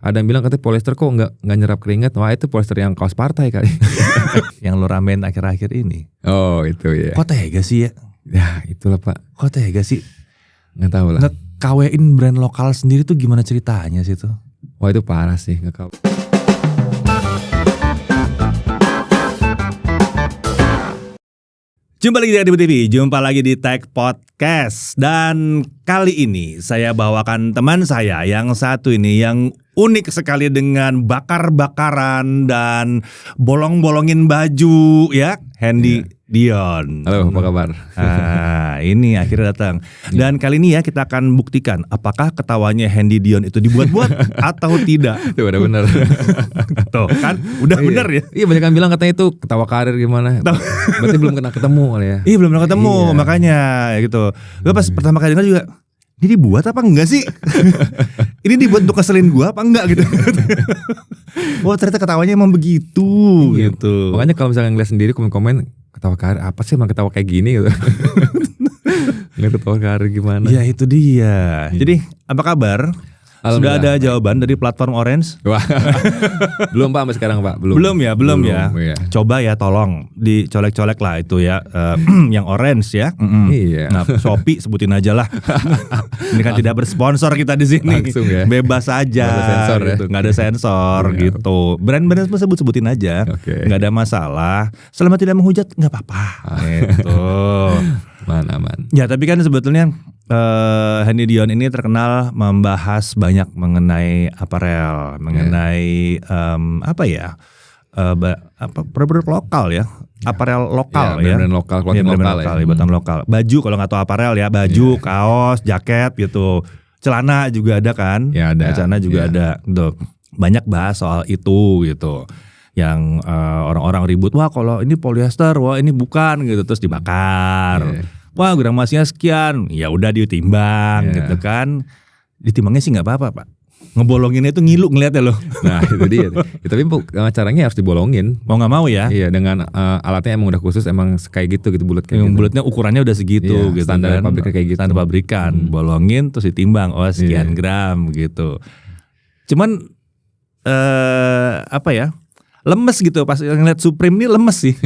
Ada yang bilang katanya polyester kok nggak nyerap keringat. Wah itu polyester yang kaos partai kali. Yang lo ramein akhir-akhir ini. Oh itu ya. Kok tega sih ya? Ya itulah Pak. Kok tega sih? Nggak tahu lah. Nge-KW-in brand lokal sendiri tuh gimana ceritanya sih tuh? Wah itu parah sih nggak. Jumpa lagi di Adibu TV, jumpa lagi di Tech Podcast. Dan kali ini saya bawakan teman saya yang satu ini yang unik sekali dengan bakar-bakaran dan bolong-bolongin baju ya, Hendy Dion. Halo, apa kabar? Ini akhirnya datang. Dan kali ini ya kita akan buktikan apakah ketawanya Hendy Dion itu dibuat-buat atau tidak. Itu udah bener. Tuh kan, udah bener ya. Iya banyak yang bilang katanya itu ketawa karir gimana. Berarti belum pernah ketemu kali ya. Iya belum pernah ketemu, makanya gitu. Gue pas pertama kali dengar juga, ini dibuat apa enggak sih? Ini dibuat untuk keselin gue apa enggak gitu. Wah ternyata ketawanya emang begitu gitu. Makanya kalau misalnya ngeliat sendiri komen-komen ketawa karir apa sih emang ketawa kayak gini gitu. Nggak ketawa karir gimana. Ya itu dia. Jadi apa kabar? Sudah ada jawaban dari platform Orange? Wah. Belum Pak sampai sekarang Pak. Belum ya. Iya. Coba ya tolong dicolek-colek lah itu ya. Yang Orange ya. Iya. Nah Shopee sebutin aja lah. Ini kan tidak bersponsor kita di sini. Langsung ya. Bebas aja. Nggak ada sensor gitu. ya. Nggak ada sensor gitu. Brand-brand semua sebutin aja. Oke. Nggak ada masalah. Selama tidak menghujat nggak apa-apa. Gitu. Aman. Ya tapi kan sebetulnya Hendy Dion ini terkenal membahas banyak mengenai aparel, mengenai produk lokal ya, aparel lokal ya, brand lokal, clothing lokal ya, buatan lokal. Baju kalau nggak tahu aparel ya, baju, kaos, jaket gitu, celana juga ada kan? Ya ada. Celana juga ada. Tuh. Banyak bahas soal itu gitu. Yang orang-orang ribut, wah kalau ini polyester, wah ini bukan gitu, terus dibakar. Wah gramasinya sekian, ya udah ditimbang gitu kan. Ditimbangnya sih nggak apa-apa Pak. Ngebolonginnya itu ngilu ngeliatnya loh. Nah itu dia. Tapi caranya harus dibolongin. Mau nggak mau ya. Iya dengan alatnya emang udah khusus, emang kayak gitu bulat kayak gitu. Bulatnya ukurannya udah segitu gitu standar kan. pabriknya kayak gitu. Standar pabrikan, bolongin terus ditimbang, oh sekian gram gitu. Cuman lemes gitu pas ngeliat Supreme ini lemes sih.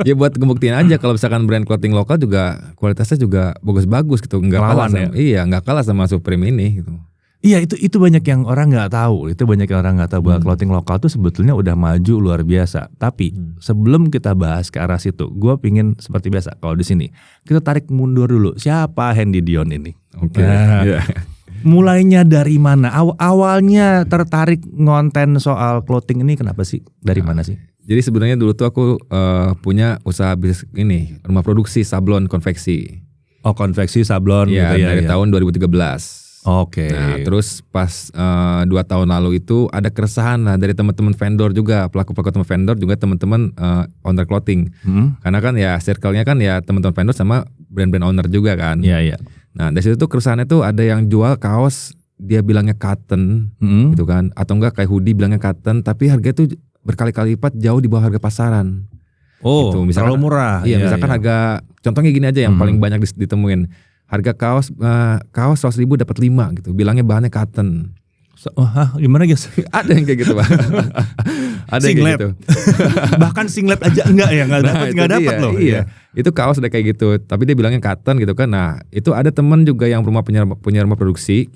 Ya buat ngebuktiin aja kalau misalkan brand clothing lokal juga kualitasnya juga bagus-bagus gitu, nggak kalah sama, nggak kalah sama Supreme ini gitu. Iya itu banyak yang orang nggak tahu. Itu banyak yang orang nggak tahu bahwa clothing lokal tuh sebetulnya udah maju luar biasa. Tapi sebelum kita bahas ke arah situ, gue pingin seperti biasa kalau di sini kita tarik mundur dulu. Siapa Hendy Dion ini? Oke. Mulainya dari mana? Awalnya tertarik ngonten soal clothing ini kenapa sih? Dari mana sih? Jadi sebenarnya dulu tuh aku punya usaha bisnis ini, rumah produksi sablon konveksi. Oh konveksi sablon gitu ya. Dari tahun 2013. Oke. Nah terus pas 2 tahun lalu itu ada keresahan lah dari teman-teman vendor juga, pelaku-pelaku teman vendor juga teman-teman owner clothing. Karena kan ya circle-nya kan ya teman-teman vendor sama brand-brand owner juga kan. Iya. Nah dari situ tuh keresahannya tuh ada yang jual kaos dia bilangnya cotton gitu kan, atau enggak kayak hoodie bilangnya cotton tapi harganya tuh berkali-kali lipat jauh di bawah harga pasaran. Oh gitu. Misalkan, terlalu murah. Iya misalkan harga, contohnya gini aja yang paling banyak ditemuin, harga kaos 100.000 dapat 5 gitu, bilangnya bahannya cotton. Gimana guys? Ada yang kayak gitu Pak. Ada yang kayak gitu. Bahkan singlet aja enggak ya, enggak dapat loh. Iya. Itu kaos udah kayak gitu, tapi dia bilangnya cotton gitu kan. Nah, itu ada temen juga yang punya rumah produksi.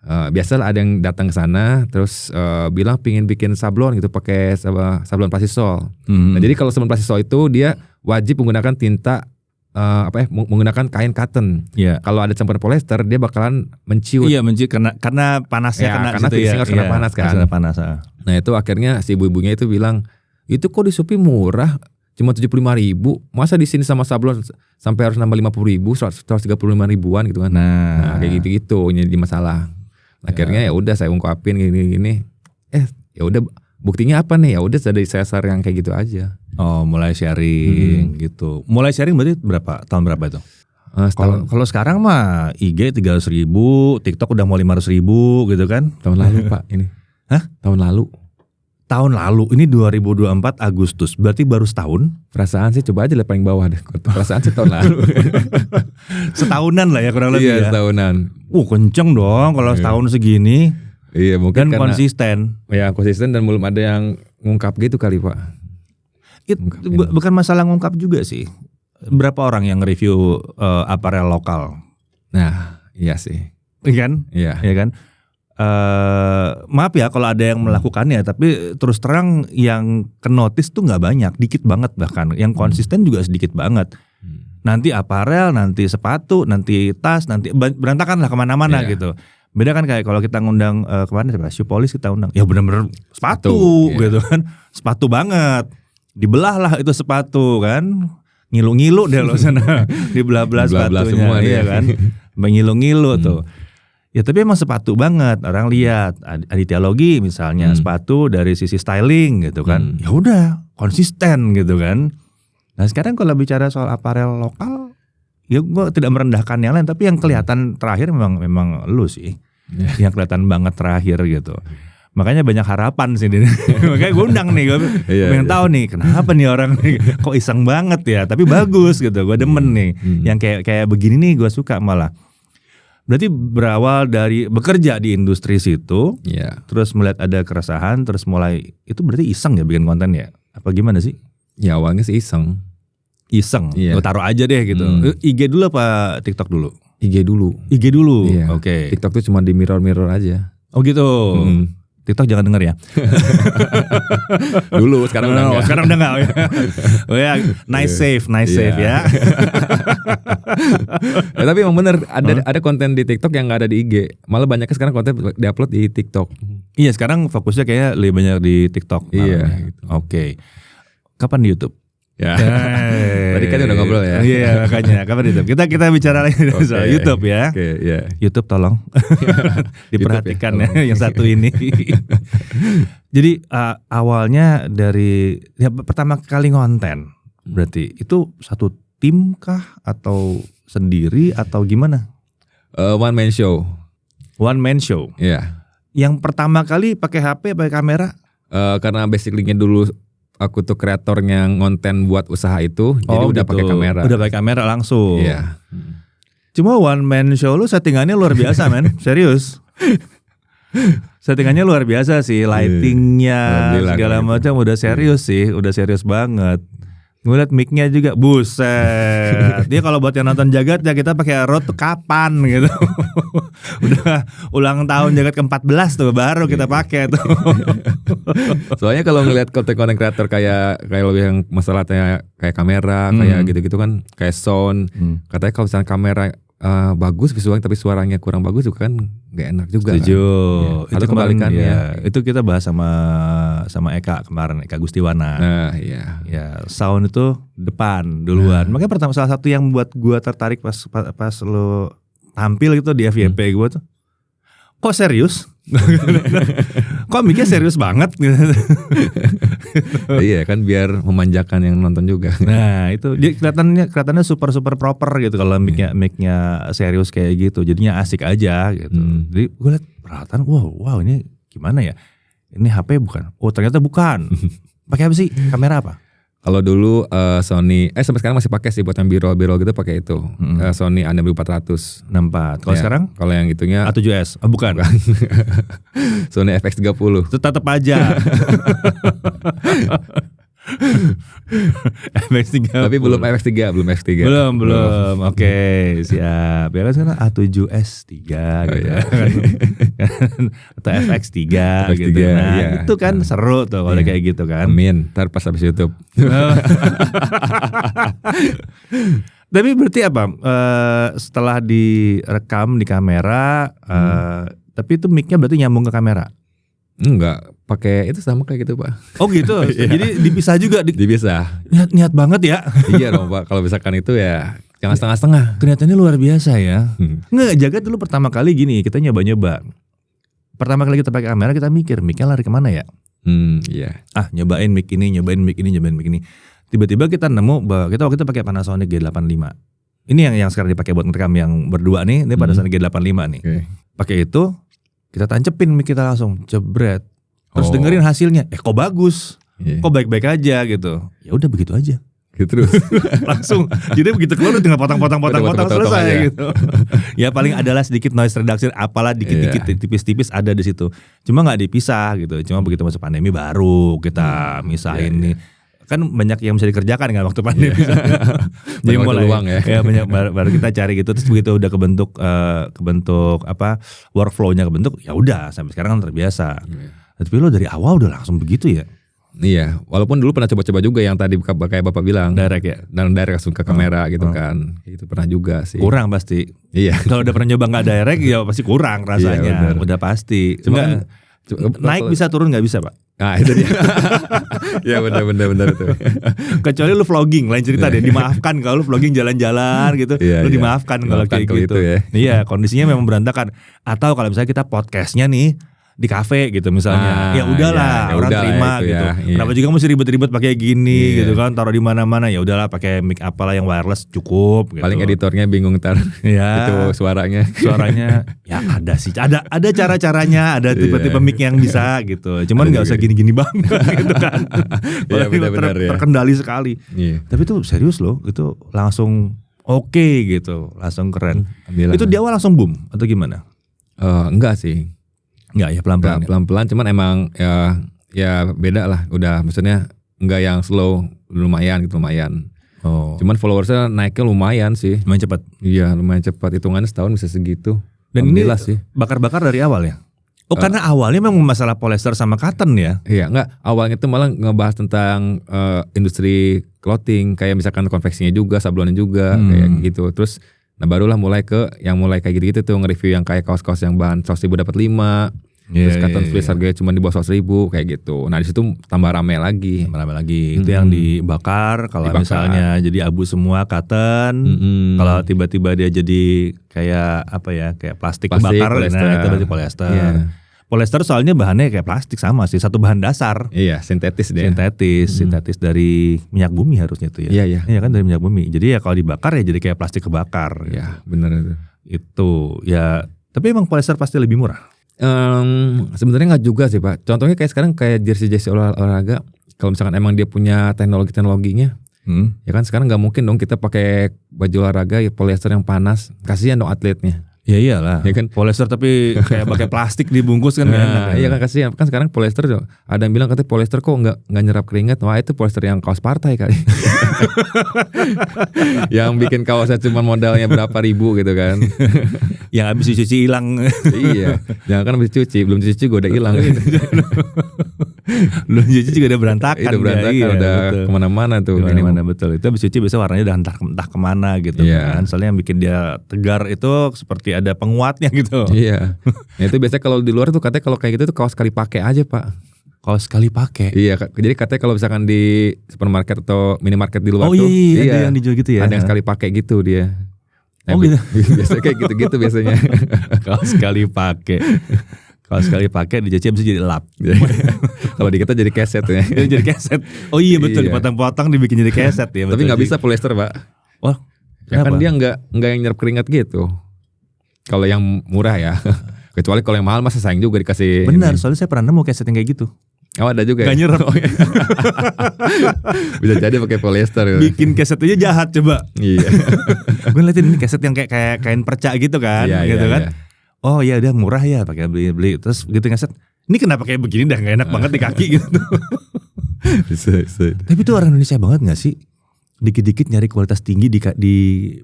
Biasalah ada yang datang ke sana terus bilang pingin bikin sablon gitu pakai sablon plastisol. Nah, jadi kalau sablon plastisol itu dia wajib menggunakan tinta menggunakan kain cotton. Kalau ada campuran polyester dia bakalan menciut. Iya menciut karena panasnya karena gitu ya. Harus kena panas kan. Nah itu akhirnya si ibu-ibunya itu bilang, itu kok di Shopee murah, cuma 75.000, masa di sini sama sablon sampai harus nambah 50.000, 135 ribuan gitu kan. Nah kayak gitu-gitu jadi masalah. Akhirnya ya udah saya ungkapin gini-gini. Ya udah buktinya apa nih? Ya udah dari sesar yang kayak gitu aja. Oh mulai sharing gitu. Mulai sharing berarti tahun berapa itu? Kalau sekarang mah IG 300.000, TikTok udah mau 500.000 gitu kan? Tahun lalu Pak ini. Hah? Tahun lalu. Ini 2024 Agustus. Berarti baru setahun? Perasaan sih coba aja lihat paling bawah deh. Perasaan sih tahun lalu. Setahunan lah ya kurang lebih. Iya, setahunan. Kenceng dong kalau setahun segini. Iya mungkin dan karena, konsisten. Ya konsisten dan belum ada yang ngungkap gitu kali Pak. Bukan masalah ngungkap juga sih. Berapa orang yang review aparel lokal? Nah iya sih. Kan? Iya. Ya kan? Maaf ya kalau ada yang melakukannya, tapi terus terang yang kenotis tuh nggak banyak, dikit banget bahkan. Yang konsisten juga sedikit banget. Nanti aparel, nanti sepatu, nanti tas, nanti berantakan lah kemana-mana gitu. Beda kan kayak kalau kita ngundang kemana siapa? Shoe Polish kita undang, ya benar-benar sepatu gitu kan, sepatu banget. Dibelah lah itu sepatu kan, ngilu-ngilu deh lo sana, dibelah-belah sepatunya, semua iya kan, mengilu-ngilu tuh. Ya tapi emang sepatu banget, orang lihat Aditya Logi misalnya sepatu dari sisi styling gitu kan, ya udah konsisten gitu kan. Nah sekarang kalau bicara soal aparel lokal, ya gue tidak merendahkan yang lain, tapi yang kelihatan terakhir memang lu sih, yang kelihatan banget terakhir gitu. Makanya banyak harapan sih, makanya gue undang nih, gue pengen tahu nih kenapa nih orang nih kok iseng banget ya, tapi bagus gitu, gue demen nih, yang kayak begini nih gue suka malah. Berarti berawal dari bekerja di industri situ, terus melihat ada keresahan, terus mulai itu berarti iseng ya bikin konten ya, apa gimana sih? Ya awalnya sih iseng. Gue taruh aja deh gitu. IG dulu apa TikTok dulu? IG dulu. IG dulu. Iya. Oke. TikTok tuh cuma di mirror aja. Oh gitu. TikTok jangan denger ya. Dulu sekarang udah enggak. Sekarang udah enggak. Oh ya, nice save ya. Ya. Tapi emang bener ada konten di TikTok yang nggak ada di IG. Malah banyaknya sekarang konten diupload di TikTok. Iya, sekarang fokusnya kayak lebih banyak di TikTok. Iya. Gitu. Oke. Kapan di YouTube? Ya. Tadi kan udah ngobrol ya. Iya, makanya kapan di YouTube? Kita bicara lagi soal YouTube ya. YouTube tolong diperhatikan ya yang satu ini. Jadi awalnya dari pertama kali ngonten, berarti itu satu tim kah atau sendiri atau gimana? One man show. One man show. Iya. Yang pertama kali pakai HP, pakai kamera? Karena basically-nya dulu aku tuh kreatornya ngonten buat usaha itu, jadi udah gitu. pakai kamera. Udah pakai kamera langsung. Iya. Cuma one man show lu settingannya luar biasa men, serius. Settingannya luar biasa sih, lightingnya segala macam udah serius sih, udah serius banget. Ngeliat mic-nya juga, buset. Dia kalau buat yang nonton Jagat ya kita pakai Rode tuh kapan gitu. Udah ulang tahun Jagat ke-14 tuh baru kita pakai tuh. Soalnya kalau ngeliat konten-konten kreator kayak lebih yang masalahnya kayak kamera, kayak gitu-gitu kan, kayak sound. Katanya kalau misalnya kamera bagus visualnya tapi suaranya kurang bagus juga kan nggak enak juga. Setuju. Kan? Atau kebalikannya. Ya, itu kita bahas sama Eka kemarin, Eka Gustiwana. Nah, iya. Ya, sound itu depan duluan. Makanya salah satu yang membuat gua tertarik pas lo tampil gitu di FYP gua tuh. Kok serius? Kok mikirnya serius banget? Iya kan biar memanjakan yang nonton juga. Nah itu dia kelihatannya super proper gitu kalau mic-nya serius kayak gitu. Jadinya asik aja gitu. Jadi gue liat peralatan, wow ini gimana ya? Ini HP bukan? Oh ternyata bukan. Pakai apa sih? Kamera apa? Kalau dulu Sony, sampai sekarang masih pakai sih buat yang biro gitu pakai itu. Sony A6400. 64. Kalau sekarang? Kalau yang itunya A7S. Bukan. Sony FX30. Itu tetap aja. FX30. Tapi belum FX3. Belum. Oke, siap. Ya kan sekarang A7S3 gitu. Iya. Atau FX3 gitu. Nah, iya. itu kan seru tuh kalau kayak gitu kan. Amin. Ntar pas habis YouTube. Tapi berarti apa? Setelah direkam di kamera, tapi itu mic-nya berarti nyambung ke kamera? Enggak, pakai itu sama kayak gitu Pak. Oh gitu, jadi dipisah juga? Dipisah. Niat banget ya? Iya dong Pak, kalau misalkan itu ya jangan setengah-setengah. Kelihatannya luar biasa ya. Nggak, Jagat dulu pertama kali gini, kita nyoba-nyoba. Pertama kali kita pakai kamera kita mikir, mic-nya lari kemana ya? Iya. Nyobain mic ini. Tiba-tiba kita nemu bahwa kita waktu itu pakai Panasonic G85. Ini yang sekarang dipakai buat ngerekam yang berdua nih, ini Panasonic G85 nih. Pakai itu kita tancepin mic kita langsung jebret. Terus dengerin hasilnya, kok bagus. Kok baik-baik aja gitu. Ya udah begitu aja. gitu terus. Langsung. Jadi begitu keluar tinggal potong selesai aja. gitu. Ya paling adalah sedikit noise reduction, apalah dikit-dikit tipis-tipis ada di situ. Cuma nggak dipisah gitu. Cuma begitu masuk pandemi baru kita misahin nih. Kan banyak yang bisa dikerjakan kan waktu pandemi. Jadi mulai luang ya. Banyak baru kita cari gitu, terus begitu udah kebentuk apa workflow-nya kebentuk, ya udah sampai sekarang kan terbiasa. Tapi lo dari awal udah langsung begitu ya? Iya, walaupun dulu pernah coba-coba juga yang tadi kayak Bapak bilang. Direct ya? Dan direct langsung ke kamera gitu kan. Itu pernah juga sih. Kurang pasti. Iya. Kalau udah pernah nyoba nggak direct ya pasti kurang rasanya. Udah pasti. Cuma naik bisa turun nggak bisa Pak? Nah itu dia. Ya benar itu. Kecuali lu vlogging, lain cerita deh. Dimaafkan kalau lu vlogging jalan-jalan gitu, lu dimaafkan kalau kayak gitu. Ya. Iya, kondisinya memang berantakan. Atau kalau misalnya kita podcastnya nih di kafe gitu misalnya, ya udahlah orang terima gitu. Kenapa juga mesti ribet-ribet pakai gini gitu kan, taruh di mana-mana, ya udahlah pakai mic apalah yang wireless cukup. Gitu. Paling editornya bingung ntar itu suaranya ya ada sih, ada cara-caranya, ada tipe-tipe mic yang bisa gitu. Cuman nggak usah gini-gini banget gitu kan. Terkendali sekali. Tapi itu serius loh, itu langsung oke gitu, langsung keren. Itu di awal langsung boom atau gimana? Enggak sih. Enggak ya, pelan-pelan. Pelan-pelan, cuman emang ya beda lah. Udah maksudnya enggak yang slow, lumayan. Oh. Cuman followersnya naiknya lumayan sih. Lumayan cepat. Iya, lumayan cepat. Hitungannya setahun bisa segitu. Dan ini sih bakar-bakar dari awal ya? Oh karena awalnya memang masalah polyester sama cotton ya? Iya, enggak. Awalnya itu malah ngebahas tentang industri clothing, kayak misalkan konveksinya juga, sablonnya juga, kayak gitu. Terus nah barulah mulai kayak gitu tuh, nge-review yang kayak kaos-kaos yang bahan 100.000 dapat 5. Terus cotton fleece harganya cuma di bawah 100.000 kayak gitu. Nah di situ tambah rame lagi. Itu yang dibakar. Kalau misalnya jadi abu semua cotton, kalau tiba-tiba dia jadi kayak apa ya, kayak plastik bakar, nah itu berarti polyester. Polyester soalnya bahannya kayak plastik sama sih, satu bahan dasar. Iya, sintetis deh. Sintetis dari minyak bumi harusnya tuh ya. Iya kan, dari minyak bumi. Jadi ya kalau dibakar ya jadi kayak plastik kebakar. Iya, benar itu. Itu ya, tapi emang polyester pasti lebih murah. Sebenarnya nggak juga sih Pak. Contohnya kayak sekarang kayak jersey olahraga. Kalau misalkan emang dia punya teknologinya, ya kan sekarang nggak mungkin dong kita pakai baju olahraga ya polyester yang panas. Kasihan dong atletnya. Ya iyalah, ya kan polyester tapi kayak pakai plastik dibungkus kan enak. Iya kan kasihan, kan sekarang polyester ada yang bilang katanya polyester kok nggak nyerap keringat. Wah itu polyester yang kaos partai kali. Yang bikin kaosnya cuma modalnya berapa ribu gitu kan. Yang habis dicuci hilang. Iya, jangan kan habis dicuci, belum dicuci gue udah hilang. Belum dicuci juga udah berantakan. Udah berantakan, udah betul. Kemana-mana tuh. Kemana-mana betul. Itu habis dicuci biasanya warnanya udah entah kemana gitu kan. Soalnya yang bikin dia tegar itu seperti ada penguatnya gitu. Iya. Nah, itu biasanya kalau di luar tuh katanya kalau kayak gitu tuh kaos sekali pakai aja Pak. Kaos sekali pakai. Iya, jadi katanya kalau misalkan di supermarket atau minimarket di luar tuh, ada yang dijual gitu ya. Ada yang sekali pakai gitu dia. Nah, gitu. Biasanya kayak gitu-gitu biasanya. Kaos sekali pakai. Kalau sekali pakai dicuci bisa jadi lap. Kalau di kita jadi keset ya. Jadi keset. Oh iya betul, dipotong-potong dibikin jadi keset ya. Tapi nggak bisa polyester Pak. Oh, ya kan dia nggak yang nyerap keringat gitu. Kalau yang murah ya. Kecuali kalau yang mahal masa sayang juga dikasih. Benar, soalnya saya pernah nemu keset yang kayak gitu. Oh ada juga. Gak nyerap. Bisa jadi pakai polyester. Bikin keset aja jahat coba. Iya. Gue ngeliatin ini keset yang kayak kain perca gitu kan, gitu kan. Oh ya udah murah ya, pakai beli terus gitu ngeset. Ini kenapa kayak begini dah nggak enak banget di kaki gitu. Tapi itu orang Indonesia banget nggak sih? Dikit-dikit nyari kualitas tinggi di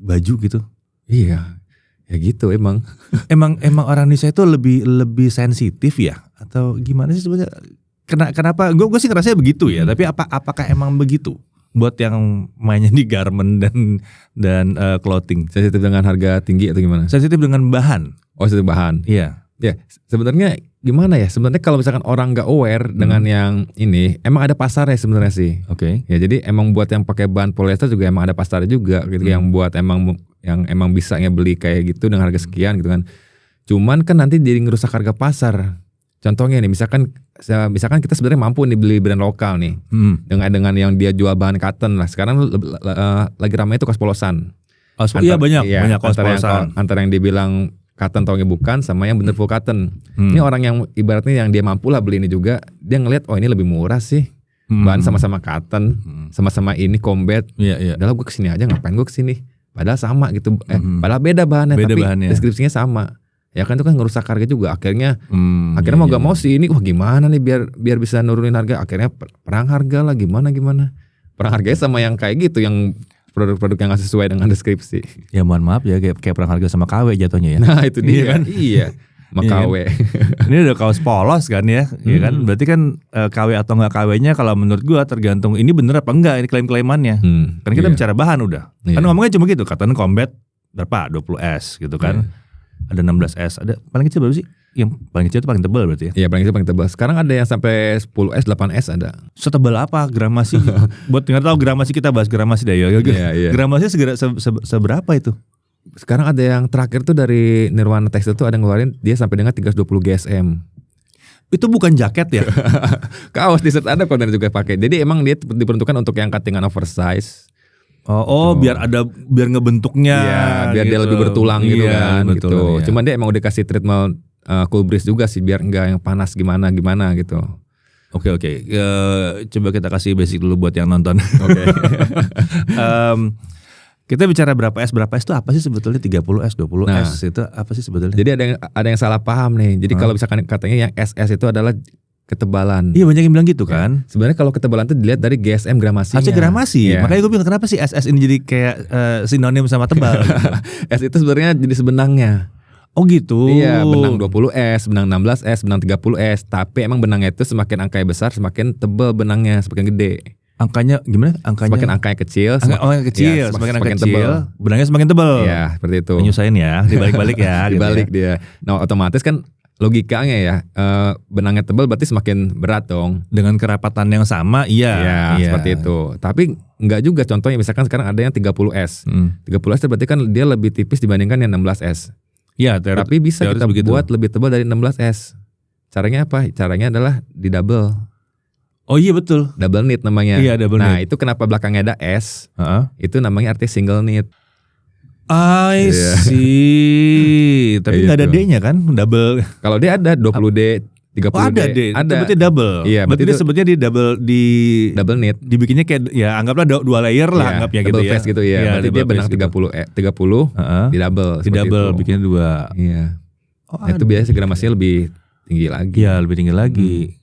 baju gitu. Iya. Ya gitu emang. emang orang Indonesia itu lebih sensitif ya atau gimana sih sebenarnya? Kenapa? Gue sih ngerasanya begitu ya. Tapi apakah emang begitu? Buat yang mainnya di garment dan clothing. Sensitif dengan harga tinggi atau gimana? Sensitif dengan bahan. Oh sensitif bahan. Iya. Ya sebenarnya gimana ya? Sebenarnya kalau misalkan orang nggak aware dengan yang ini, emang ada pasarnya sebenarnya sih. Oke. Ya jadi emang buat yang pakai bahan polyester juga emang ada pasarnya juga. Gitu. Yang buat emang bisanya beli kayak gitu dengan harga sekian gitu kan. Cuman kan nanti jadi ngerusak harga pasar. Contohnya nih, misalkan kita sebenarnya mampu nih beli brand lokal nih, dengan yang dia jual bahan cotton lah. Sekarang lagi ramai itu kaos polosan. Iya banyak kaos polosan. Antara yang dibilang cotton atau bukan, sama yang bener full cotton. Ini orang yang ibaratnya yang dia mampu lah beli ini juga, dia ngelihat oh ini lebih murah sih. bahan sama-sama cotton, sama-sama ini combat. Iya. Udah gue kesini aja, ngapain gue kesini? Padahal sama gitu, padahal beda bahannya, tapi deskripsinya sama. Ya kan itu kan ngerusak harga juga. Akhirnya mau gak mau sih ini, wah gimana nih biar bisa nurunin harga. Akhirnya perang harga lah, gimana. Perang harganya sama yang kayak gitu, yang produk-produk yang gak sesuai dengan deskripsi. Ya mohon maaf ya, kayak perang harga sama KW jatuhnya ya. Nah itu dia kan. Iya. KW. Ini udah kaos polos kan ya, ya kan? Berarti kan KW atau nggak KW-nya kalau menurut gua tergantung ini bener apa enggak ini klaim-klaimannya. Kan kita bicara bahan udah. Kan ngomongnya cuma gitu, Cotton Combat berapa? 20S gitu kan. Ada 16S, ada paling kecil berapa sih? Yang paling kecil itu paling tebal berarti ya? Iya paling kecil paling tebal. Sekarang ada yang sampai 10S, 8S ada. Setebal apa gramasi? Buat nggak tahu gramasi, kita bahas gramasi deh ya. Gramasi seberapa itu? Sekarang ada yang terakhir tuh dari Nirwana Textile tuh ada ngeluarin dia sampai dengan 320 GSM. Itu bukan jaket ya? Kaos t-shirt ada konten juga pakai. Jadi emang dia diperuntukkan untuk yang cuttingan oversize. Biar ngebentuknya. Iya, biar gitu. Dia lebih bertulang gitu kan. Betul, gitu. Ya. Cuman dia emang udah kasih treatment cool breeze juga sih biar enggak yang panas gimana gitu. Oke. Coba kita kasih basic dulu buat yang nonton. Oke. Kita bicara berapa S itu apa sih sebetulnya? 30S, 20S itu apa sih sebetulnya? Jadi ada yang salah paham nih. Jadi kalau misalkan katanya yang SS itu adalah ketebalan. Iya banyak yang bilang gitu kan. Sebenarnya kalau ketebalan itu dilihat dari GSM gramasinya. Harusnya gramasi. Ya. Makanya gue bilang kenapa sih SS ini jadi kayak sinonim sama tebal. Gitu. S itu sebenarnya jenis benangnya. Oh gitu. Iya, benang 20S, benang 16S, benang 30S. Tapi emang benangnya itu semakin angkanya besar, semakin tebal benangnya, semakin gede. Angkanya gimana? Semakin angkanya kecil, semakin angka kecil, tebal. Benangnya semakin tebal. Iya, seperti itu. Menyusahin ya, dibalik-balik ya. Dibalik gitu ya. dia. Nah, otomatis kan logikanya ya, benangnya tebal berarti semakin berat dong. Dengan kerapatan yang sama, iya. Seperti itu. Tapi enggak juga, contohnya misalkan sekarang ada yang 30S. 30S itu berarti kan dia lebih tipis dibandingkan yang 16S. Iya, tapi bisa kita buat lebih tebal dari 16S. Caranya apa? Caranya adalah di double. Oh iya betul. Double knit namanya. Iya, double knit. Nah itu kenapa belakangnya ada S? Itu namanya arti single knit. I see. Tapi nggak ada D-nya kan? Double. Kalau D ada 20D, 30D. Oh ada D. Ada. Berarti double. Iya. Berarti dia sebetulnya di double knit. Dibikinnya kayak ya anggaplah 2 layer lah anggapnya gitu ya. Double face gitu ya. Berarti dia benang 30 di double. Di double bikinnya 2. Iya. Itu biasanya gramasinya lebih tinggi lagi. Iya lebih tinggi lagi.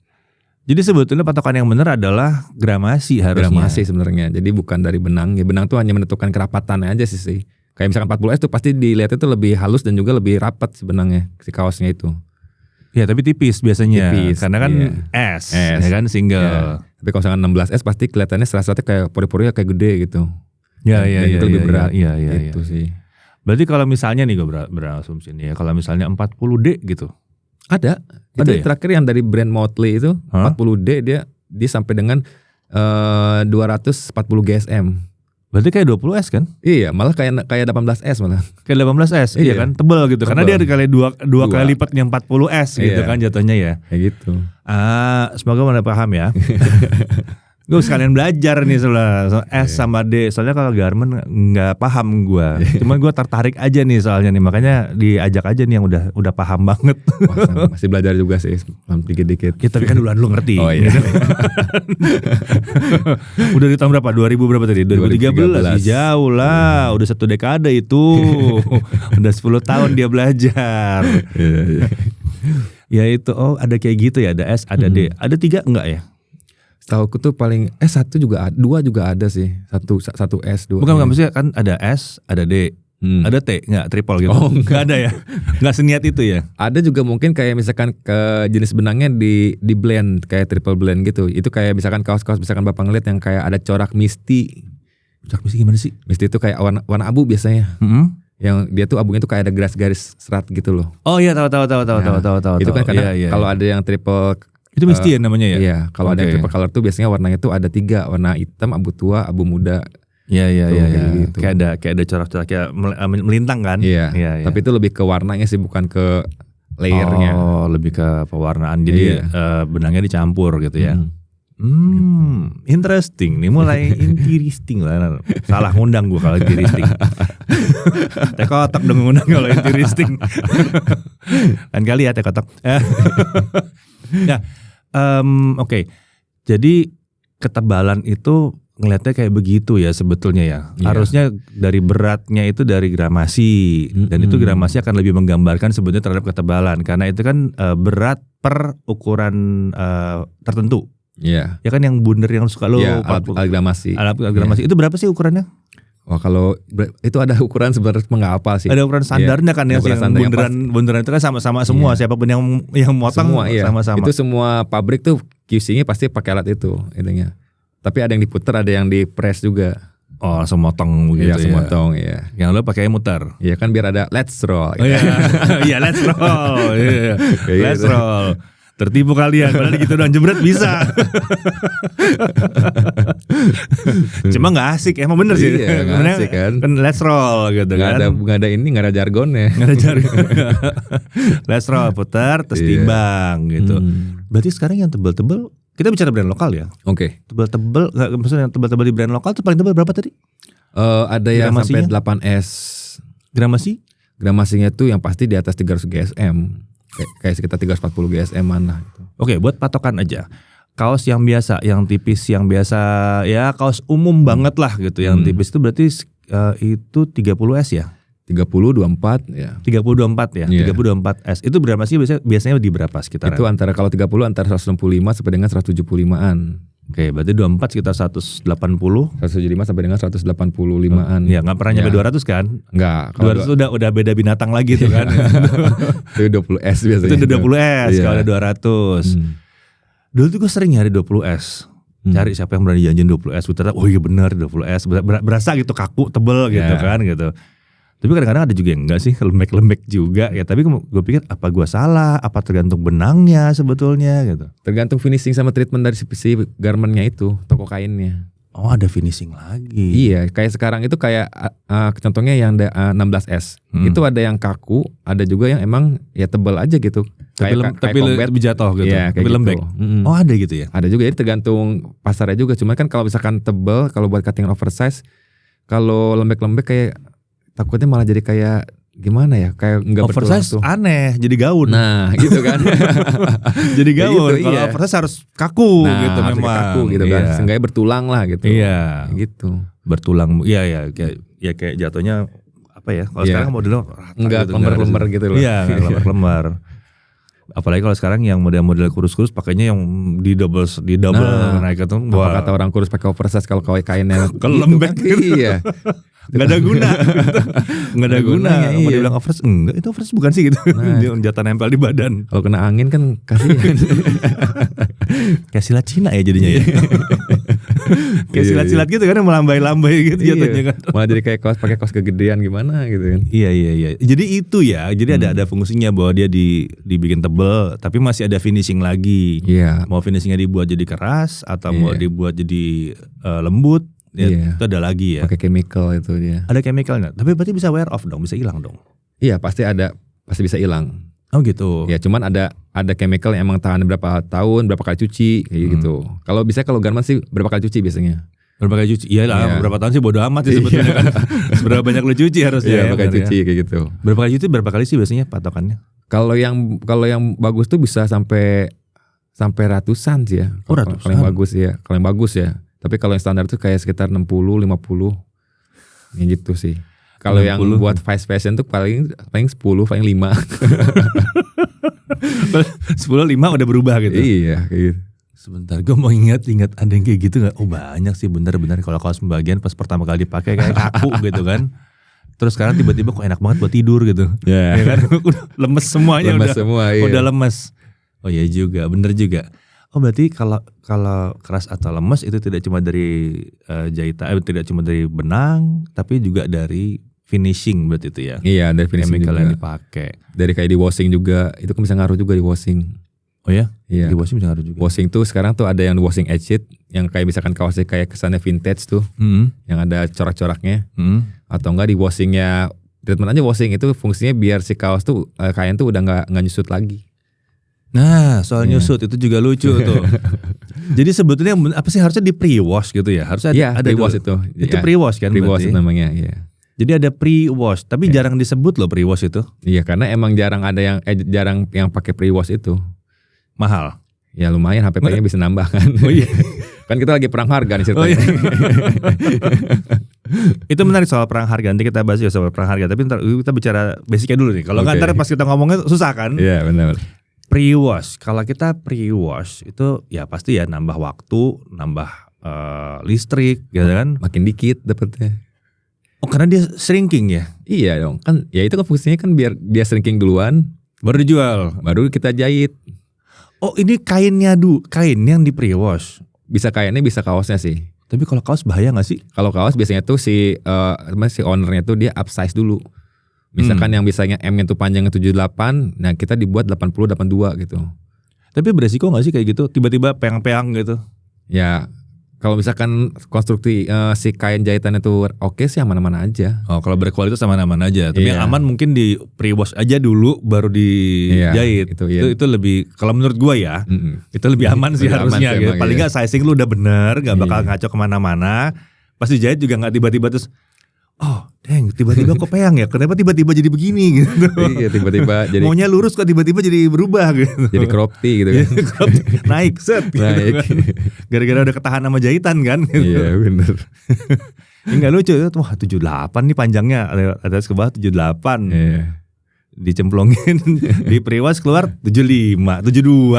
Jadi sebetulnya patokan yang benar adalah gramasi harusnya. Gramasi sebenarnya. Jadi bukan dari benang. Ya benang tuh hanya menentukan kerapatannya aja sih. Kayak misalkan 40S tuh pasti dilihat itu lebih halus dan juga lebih rapat si benangnya, si kaosnya itu. Ya tapi tipis biasanya. Tipis, karena kan S, ya kan single. Ya. Tapi kalau misalkan 16S pasti kelihatannya serat-seratnya kayak pori-porinya kayak gede gitu. Iya. Itu lebih berat. Iya. Itu sih. Berarti kalau misalnya nih gue berasumsi nih ya, kalau misalnya 40D gitu. Ada ya? Terakhir yang dari brand Motley itu 40D dia sampai dengan 240 GSM. Berarti kayak 20S kan? Iya, malah kayak 18S malah. Kayak 18S, iya kan? Tebal gitu. Karena dia ada kali dua kali lipat yang 40S gitu kan jatuhnya ya. Kayak gitu. Semoga Anda paham ya. Gue sekalian belajar nih soal S sama D. Soalnya kalau garment nggak paham gue. Cuman gue tertarik aja nih soalnya nih. Makanya diajak aja nih yang udah paham banget. Wah, masih belajar juga sih, dikit-dikit. Ya tapi kan duluan lu ngerti. Oh iya. Udah di tahun berapa? 2000 berapa tadi? 2013. Jauh lah. Udah 1 dekade itu. Udah 10 tahun dia belajar. Ya itu. Oh ada kayak gitu ya. Ada S, ada D. Ada 3 enggak ya? Setahuku tuh paling satu juga ada, 2 juga ada sih. Satu S, 2. Bukan maksudnya kan ada S, ada D, ada T, enggak triple gitu. Oh, enggak ada ya. Enggak seniat itu ya. Ada juga mungkin kayak misalkan ke jenis benangnya di blend kayak triple blend gitu. Itu kayak misalkan kaos-kaos misalkan Bapak ngeliat yang kayak ada corak misty. Corak misty gimana sih? Misty itu kayak warna abu biasanya. Yang dia tuh abunya tuh kayak ada garis-garis serat gitu loh. Oh iya tahu. Itu kan kadang kalau ada yang triple itu misty ya namanya ya? Iya, kalau ada yang triple color tuh biasanya warnanya tuh ada 3, warna hitam, abu tua, abu muda. Iya. Gitu. Kayak ada corak-corak kayak melintang kan? Iya. Tapi itu lebih ke warnanya sih, bukan ke layernya. Oh, lebih ke pewarnaan. Jadi benangnya dicampur gitu ya. Interesting nih, mulai interesting lah. Salah ngundang gue kalau interesting. Teh kotak dong ngundang kalau interesting. Lain kali ya teh kotak. Ya, oke. Jadi ketebalan itu ngelihatnya kayak begitu ya sebetulnya ya. Harusnya dari beratnya itu dari gramasi dan itu gramasi akan lebih menggambarkan sebetulnya terhadap ketebalan karena itu kan berat per ukuran tertentu. Iya. Ya kan yang bundar yang suka lo alat gramasi. Alat gramasi itu berapa sih ukurannya? Wah kalau itu ada ukuran sebenarnya nggak hafal sih. Ada ukuran standarnya kan yang bundaran itu kan sama-sama semua. Siapapun yang motong semua, sama-sama. Itu semua pabrik tuh QC-nya pasti pakai alat itu intinya. Tapi ada yang diputer, ada yang di press juga. Oh, langsung motong gitu ya. Langsung motong ya. Yang lo pakai muter. Iya kan biar ada let's roll. Oh iya. Iya, let's roll. Iya. Let's roll. Tertipu kalian, padahal gitu doang jebret bisa. Cuma nggak asik, emang bener sih. Iya, nggak asik kan. Kan let's roll gitu gak kan. Nggak ada jargonnya. Nggak ada jargon. Let's roll, putar, terus timbang gitu. Berarti sekarang yang tebel-tebel, kita bicara brand lokal ya. Oke. Tebel-tebel, maksudnya yang tebel-tebel di brand lokal tuh paling tebel berapa tadi? Ada yang sampai 8S. Gramasi? Gramasinya tuh yang pasti di atas 300 GSM. Kayak sekitar 340 GSM-an lah. Oke, buat patokan aja. Kaos yang biasa, yang tipis, yang biasa, ya kaos umum banget lah gitu. Yang tipis itu berarti itu 30S ya? 30-24 ya. 30-24 ya? Yeah. 30-24S. Itu berapa sih biasanya di berapa sekitaran? Itu kalau 30 antara 165 sampai dengan 175-an. Oke, berarti 24 sekitar 180. 175 sampai dengan 185-an. Ya, nggak pernah nyampe 200 kan? Enggak. 200 udah beda binatang lagi tuh kan. Itu 20S biasanya. Itu udah 20S kalau ada 200. Dulu tuh gue sering nyari 20S. Cari siapa yang berani janjiin 20S. Ternyata oh iya benar 20S. Berasa gitu kaku, tebel gitu kan gitu. Tapi kadang-kadang ada juga yang enggak sih, lembek-lembek juga ya. Tapi gue pikir apa gue salah, apa tergantung benangnya sebetulnya gitu. Tergantung finishing sama treatment dari si garmentnya itu, toko kainnya. Oh ada finishing lagi. Iya, kayak sekarang itu kayak contohnya yang 16S. Itu ada yang kaku, ada juga yang emang ya tebel aja gitu. Tapi lebih jatuh gitu, ya, lebih lembek. Oh ada gitu ya? Ada juga, jadi tergantung pasarnya juga. Cuman kan kalau misalkan tebel, kalau buat cutting oversize, kalau lembek-lembek kayak takutnya malah jadi kayak gimana ya, kayak nggak betul langsung. Aneh, jadi gaun. Nah, gitu kan. Jadi gaun. Gitu, kalau oversize harus kaku gitu harus memang. Kaku gitu kan. Seenggaknya bertulang lah gitu. Iya. Gitu. Bertulang. Iya kayak jatuhnya apa ya? Kalau sekarang modelnya enggak gitu, lembar-lembar gitu loh. Iya, lembar-lembar. Apalagi kalau sekarang yang model-model kurus-kurus pakainya yang di double naik itu. Apa kata orang kurus pakai oversize kalau kainnya lembek gitu. Iya. Nggak ada guna nggak ada guna mau dibilang oversize enggak, itu oversize bukan sih gitu. Jatah nempel di badan kalau kena angin kan kasihan. Kayak silat Cina ya jadinya ya. Kayak silat-silat gitu kan, melambai-lambai gitu jatuhnya kan. Malah jadi kayak pakai kaos kegedean gimana gitu kan. Iya jadi itu ya, jadi ada fungsinya bahwa dia dibikin tebel tapi masih ada finishing lagi. Mau finishingnya dibuat jadi keras atau mau dibuat jadi lembut. Itu ada lagi ya. Pakai chemical itu dia. Ada chemicalnya. Tapi berarti bisa wear off dong, bisa hilang dong. Iya, pasti bisa hilang. Oh gitu. Ya, cuman ada chemical yang emang tahan berapa tahun, berapa kali cuci kayak gitu. Kalau garment sih berapa kali cuci biasanya? Berapa kali cuci? Iyalah, berapa tahun sih bodo amat sih sebetulnya kan. Seberapa banyak lu cuci harusnya. Iya, berapa kali cuci kayak gitu. Berapa kali sih biasanya patokannya? Kalau yang bagus tuh bisa sampai ratusan sih ya. Oh, ratusan. Kalau yang bagus ya. Tapi kalau yang standar tuh kayak sekitar 60, 50. Ya gitu sih. Kalau yang buat fast fashion tuh paling 10, paling 5. 10, 5 udah berubah gitu. Iya, kayak gitu. Sebentar, gue mau ingat ada yang kayak gitu nggak? Oh banyak sih, bener-bener. Kalau kaos pembagian pas pertama kali dipakai kayak kaku gitu kan. Terus sekarang tiba-tiba kok enak banget buat tidur gitu. Ya kan? Lemes semuanya. Udah lemes. Oh iya juga, bener juga. Oh berarti kalau keras atau lemes itu tidak cuma dari jahitan, tidak cuma dari benang, tapi juga dari finishing berarti itu ya. Iya, dari finishing chemical juga. Yang dipakai. Dari kayak di washing juga, itu kan bisa ngaruh juga di washing. Oh ya? Iya. Di washing bisa ngaruh juga. Washing tuh sekarang tuh ada yang washing edge yang kayak misalkan kaosnya kayak kesannya vintage tuh, yang ada corak-coraknya. Atau enggak di washingnya, treatment aja washing itu fungsinya biar si kaos tuh kain tuh udah nggak nyusut lagi. Nah soal nyusut itu juga lucu tuh. Jadi sebetulnya apa sih, harusnya di pre-wash gitu ya? Harusnya ada pre-wash itu. Itu pre-wash kan? Pre-wash itu namanya, iya. Jadi ada pre-wash, tapi jarang disebut loh pre-wash itu. Iya, karena emang jarang yang pakai pre-wash itu. Mahal. Ya lumayan, HPP-nya bisa nambah kan. Oh iya. Kan kita lagi perang harga nih ceritanya. Oh, iya. Itu menarik soal perang harga. Nanti kita bahas ya soal perang harga. Tapi ntar kita bicara basicnya dulu nih. Kalau ntar pas kita ngomongnya susah kan? Iya benar. Pre-wash. Kalau kita pre-wash itu ya pasti ya nambah waktu, nambah listrik, gitu kan? Makin dikit dapetnya. Oh karena dia shrinking ya? Iya dong. Kan ya itu kan fungsinya kan biar dia shrinking duluan, baru dijual, baru kita jahit. Oh ini kainnya kain yang di pre-wash. Bisa kainnya bisa kaosnya sih. Tapi kalau kaos bahaya gak sih? Kalau kaos biasanya tuh si ownernya tuh dia upsize dulu. Misalkan yang biasanya M-nya tuh panjangnya 78, nah kita dibuat 80 82 gitu. Tapi beresiko gak sih kayak gitu? Tiba-tiba peang-peang gitu. Ya kalau misalkan konstruksi si kain jahitannya tuh oke sih aman-aman aja. Oh kalau berkualitas aman-aman aja. Tapi yang aman mungkin di pre-wash aja dulu baru dijahit. Itu lebih, kalau menurut gua ya, itu lebih aman sih harusnya. Gitu. Paling gak sizing lu udah bener, gak bakal ngaco kemana-mana. Pas dijahit juga gak tiba-tiba terus, oh deng tiba-tiba kok peang ya, kenapa tiba-tiba jadi begini gitu. Iya tiba-tiba jadi maunya lurus kok tiba-tiba jadi berubah gitu. Jadi crop tee gitu kan. Naik set gitu. Naik. Gara-gara udah ketahan sama jahitan kan gitu. Iya bener. Enggak lucu, wah 78 nih panjangnya, atas ke bawah 78. Iya. Dicemplongin di pre-wash keluar 75, 72.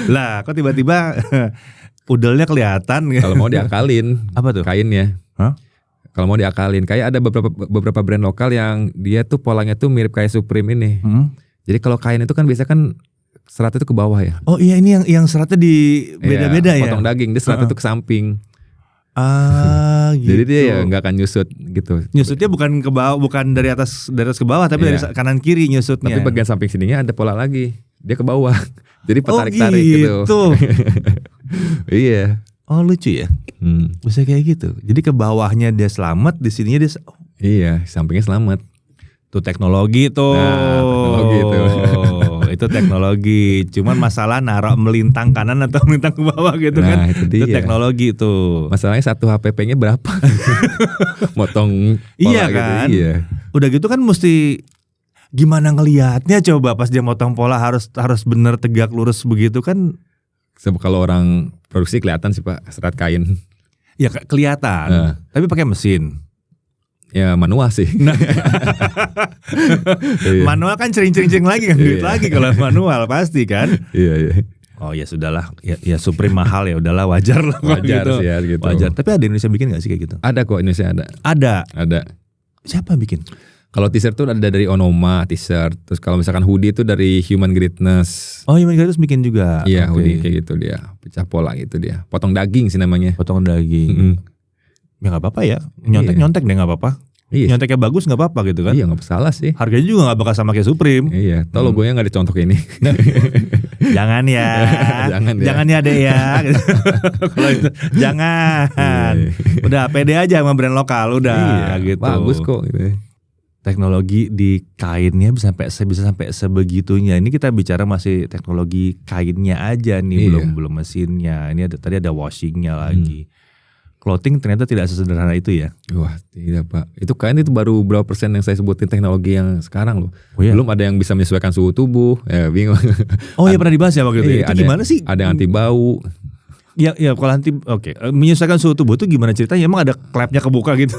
Lah kok tiba-tiba udelnya kelihatan. Kalau mau diakalin. Apa tuh? Kainnya. Hah? Kalau mau diakalin, kayak ada beberapa brand lokal yang dia tuh polanya tuh mirip kayak Supreme ini. Jadi kalau kain itu kan biasa kan seratnya tuh ke bawah ya. Oh iya ini yang seratnya di beda-beda ya. Potong daging, dia seratnya tuh ke samping. Gitu. Jadi dia ya nggak akan nyusut gitu. Nyusutnya bukan ke bawah, bukan dari atas ke bawah, tapi dari kanan kiri nyusutnya. Tapi bagian samping sininya ada pola lagi, dia ke bawah. Jadi gitu. tarik gitu. Iya. Oh lucu ya, bisa kayak gitu. Jadi ke bawahnya dia selamat, di sininya dia. Iya, sampingnya selamat. Tuh teknologi tuh. Nah, teknologi tuh. Itu teknologi. Cuman masalah naruh melintang kanan atau melintang ke bawah gitu kan. Itu teknologi tuh. Masalahnya 1 HPP-nya berapa? Motong pola iya gitu. kan. Iya. Udah gitu kan mesti gimana ngelihatnya coba pas dia motong pola harus bener tegak lurus begitu kan. Sebab kalau orang produksi kelihatan sih Pak, serat kain. Ya kelihatan. Tapi pakai mesin. Ya manual sih. Nah. Manual kan cering-cering lagi kan duit lagi kalau manual pasti kan. Iya. Oh ya sudahlah, ya Supreme mahal ya udahlah wajar lah. Wajar gitu. sih ya gitu. Wajar. Tapi ada Indonesia bikin nggak sih kayak gitu? Ada kok Indonesia ada. Ada. Siapa yang bikin? Kalau t-shirt tuh ada dari Onoma t-shirt. Terus kalau misalkan hoodie tuh dari Human Greatness. Oh Human Greatness bikin juga. Iya hoodie kayak gitu dia, pecah pola gitu dia. Potong daging sih namanya. Potong daging. Ya nggak apa-apa ya. Nyontek deh nggak apa-apa. Iya. Nyonteknya bagus nggak apa-apa gitu kan? Iya nggak salah sih. Harganya juga nggak bakal sama kayak Supreme. Iya. Tau logonya nggak dicontok ini. Jangan ya. Jangan ya deh ya. Kalau itu jangan. Udah pede aja sama brand lokal udah gitu. Bagus kok gitu. Teknologi di kainnya bisa sampai sebegitunya. Ini kita bicara masih teknologi kainnya aja nih, belum mesinnya. Ini tadi ada washingnya lagi. Clothing ternyata tidak sesederhana itu ya. Wah tidak Pak. Itu kain itu baru berapa persen yang saya sebutin teknologi yang sekarang loh. Belum ada yang bisa menyesuaikan suhu tubuh. Ya bingung. Oh iya pernah dibahas ya waktu itu. Itu gimana sih? Ada yang anti bau. Ya kalau anti menyesuaikan suhu tubuh itu gimana ceritanya? Emang ada klepnya kebuka gitu?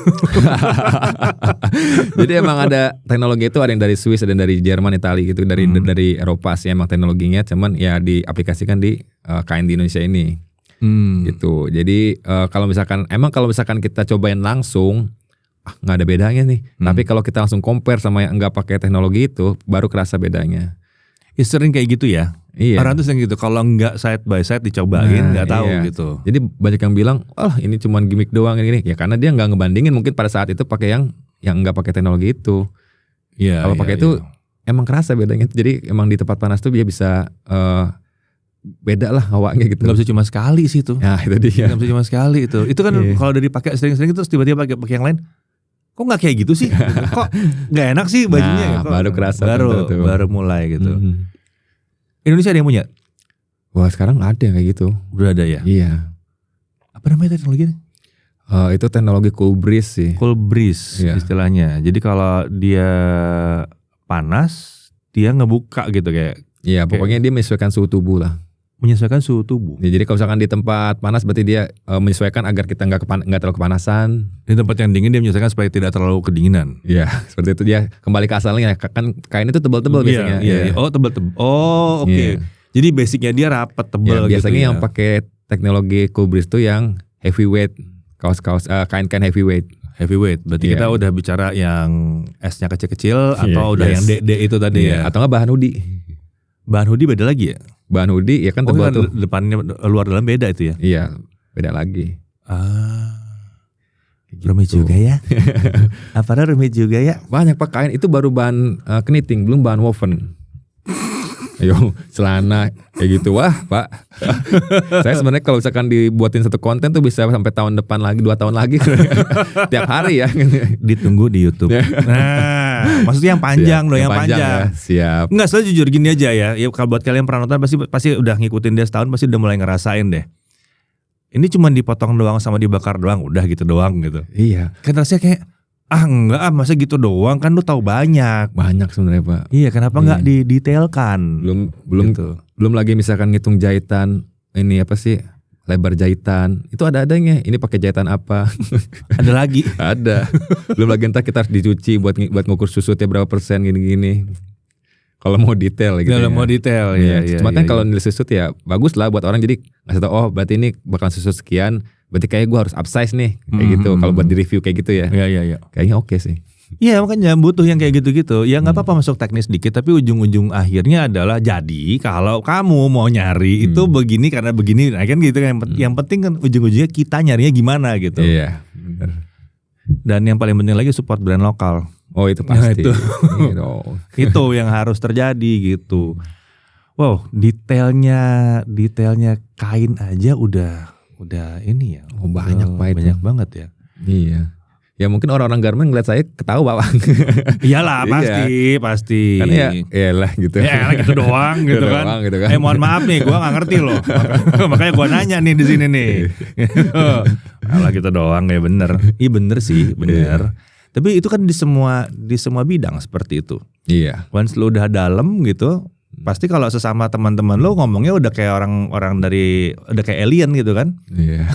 Jadi emang ada teknologi itu, ada yang dari Swiss, ada yang dari Jerman, Italia gitu, dari Eropa sih emang teknologinya, cuman ya diaplikasikan di kain di Indonesia ini. Gitu. Jadi kalau misalkan kita cobain langsung nggak ada bedanya nih. Tapi kalau kita langsung compare sama yang nggak pakai teknologi itu baru kerasa bedanya. Ya sering kayak gitu ya. Iya. Orang tuh sering gitu. Kalau nggak side by side dicobain nggak tahu gitu. Jadi banyak yang bilang, ini cuman gimmick doang ini. Ya karena dia nggak ngebandingin mungkin pada saat itu pakai yang nggak pakai teknologi itu. Iya. Kalau pakai itu emang kerasa bedanya. Jadi emang di tempat panas tuh dia bisa beda lah hawanya gitu. Gak bisa cuma sekali sih itu. Nah itu dia. Gak bisa cuma sekali itu. Itu kan kalau udah dipakai sering-sering terus tiba-tiba pakai yang lain. Kok nggak kayak gitu sih? Kok nggak enak sih bajunya? Nah, baru kerasa. Baru mulai gitu. Indonesia ada yang punya? Wah sekarang ada yang kayak gitu. Udah ada ya? Iya. Apa namanya teknologinya? Itu teknologi cool breeze sih. Cool breeze istilahnya. Jadi kalau dia panas, dia ngebuka gitu kayak. Iya pokoknya dia menyesuaikan suhu tubuh lah. menyesuaikan suhu tubuh. Ya, jadi kalau misalkan di tempat panas berarti dia menyesuaikan agar kita nggak terlalu kepanasan. Di tempat yang dingin dia menyesuaikan supaya tidak terlalu kedinginan. Iya, seperti itu, dia kembali ke asalnya. Kan kain itu tebal-tebal biasanya. Iya. Oh, tebal-tebal. Oh, oke. Iya. Jadi basicnya dia rapat tebal gitu. Biasanya ya. yang pakai teknologi cool breeze itu yang heavyweight, kaos-kaos kain-kain heavyweight. Heavyweight. Berarti kita udah bicara yang esnya kecil-kecil atau udah yang DD itu tadi ya. Atau nggak bahan hoodie. Bahan hoodie beda lagi ya? Bahan hoodie ya kan tebal tuh. Depannya luar dalam beda itu ya? Iya, beda lagi. Rumit juga ya. Apa rumit juga ya? Banyak Pak, kain itu baru bahan knitting, belum bahan woven. Ayo, celana kayak gitu, wah Pak. Saya sebenarnya kalau misalkan dibuatin satu konten tuh bisa sampai tahun depan lagi, 2 tahun lagi. Tiap hari ya. Ditunggu di YouTube. Nah, maksudnya yang panjang loh, yang panjang. Ya, siap. Enggak, soalnya jujur gini aja ya. Ya kalau buat kalian pernah nonton pasti udah ngikutin dia setahun, pasti udah mulai ngerasain deh. Ini cuma dipotong doang sama dibakar doang, udah gitu doang gitu. Iya. Kan rasanya kayak enggak masa gitu doang, kan lu tahu banyak sebenarnya Pak. Iya, kenapa enggak didetailkan? Belum lagi misalkan ngitung jahitan, ini apa sih, lebar jahitan itu ada-adanya. Ini pakai jahitan apa? Ada lagi? Ada. Belum lagi ntar kita harus dicuci buat ngukur susutnya berapa persen gini-gini. Kalau mau detail gitu. Kalau mau detail ya. Cuma kan kalau nilai susut ya bagus lah buat orang, jadi ngasih tahu oh berarti ini bakal susut sekian. Berarti kayak gue harus upsize nih kayak gitu. Kalau buat di review kayak gitu ya. Iya. Kayaknya oke sih. Iya, makanya butuh yang kayak gitu-gitu. Ya nggak apa-apa masuk teknis dikit, tapi ujung-ujung akhirnya adalah jadi kalau kamu mau nyari itu begini karena begini, nah kan gitu kan. Yang penting kan ujung-ujungnya kita nyarinya gimana gitu. Iya, benar. Dan yang paling penting lagi support brand lokal. Oh itu pasti. Itu yang harus terjadi gitu. Wow, detailnya kain aja udah ini ya. Oh, banyak Pak itu. Banyak banget ya. Iya. Ya mungkin orang-orang garmen ngeliat saya ketawa Pak. Iyalah pasti. Kan ya iyalah gitu. Ya gitu doang gitu kan. Gitu kan. Mohon maaf nih, gua nggak ngerti loh. Makanya gua nanya nih di sini nih. Alah gitu doang ya, bener. Iya bener sih, bener. Tapi itu kan di semua bidang seperti itu. Iya. Once lu udah dalam gitu, pasti kalau sesama teman-teman lo ngomongnya udah kayak orang dari udah kayak alien gitu kan? Iya.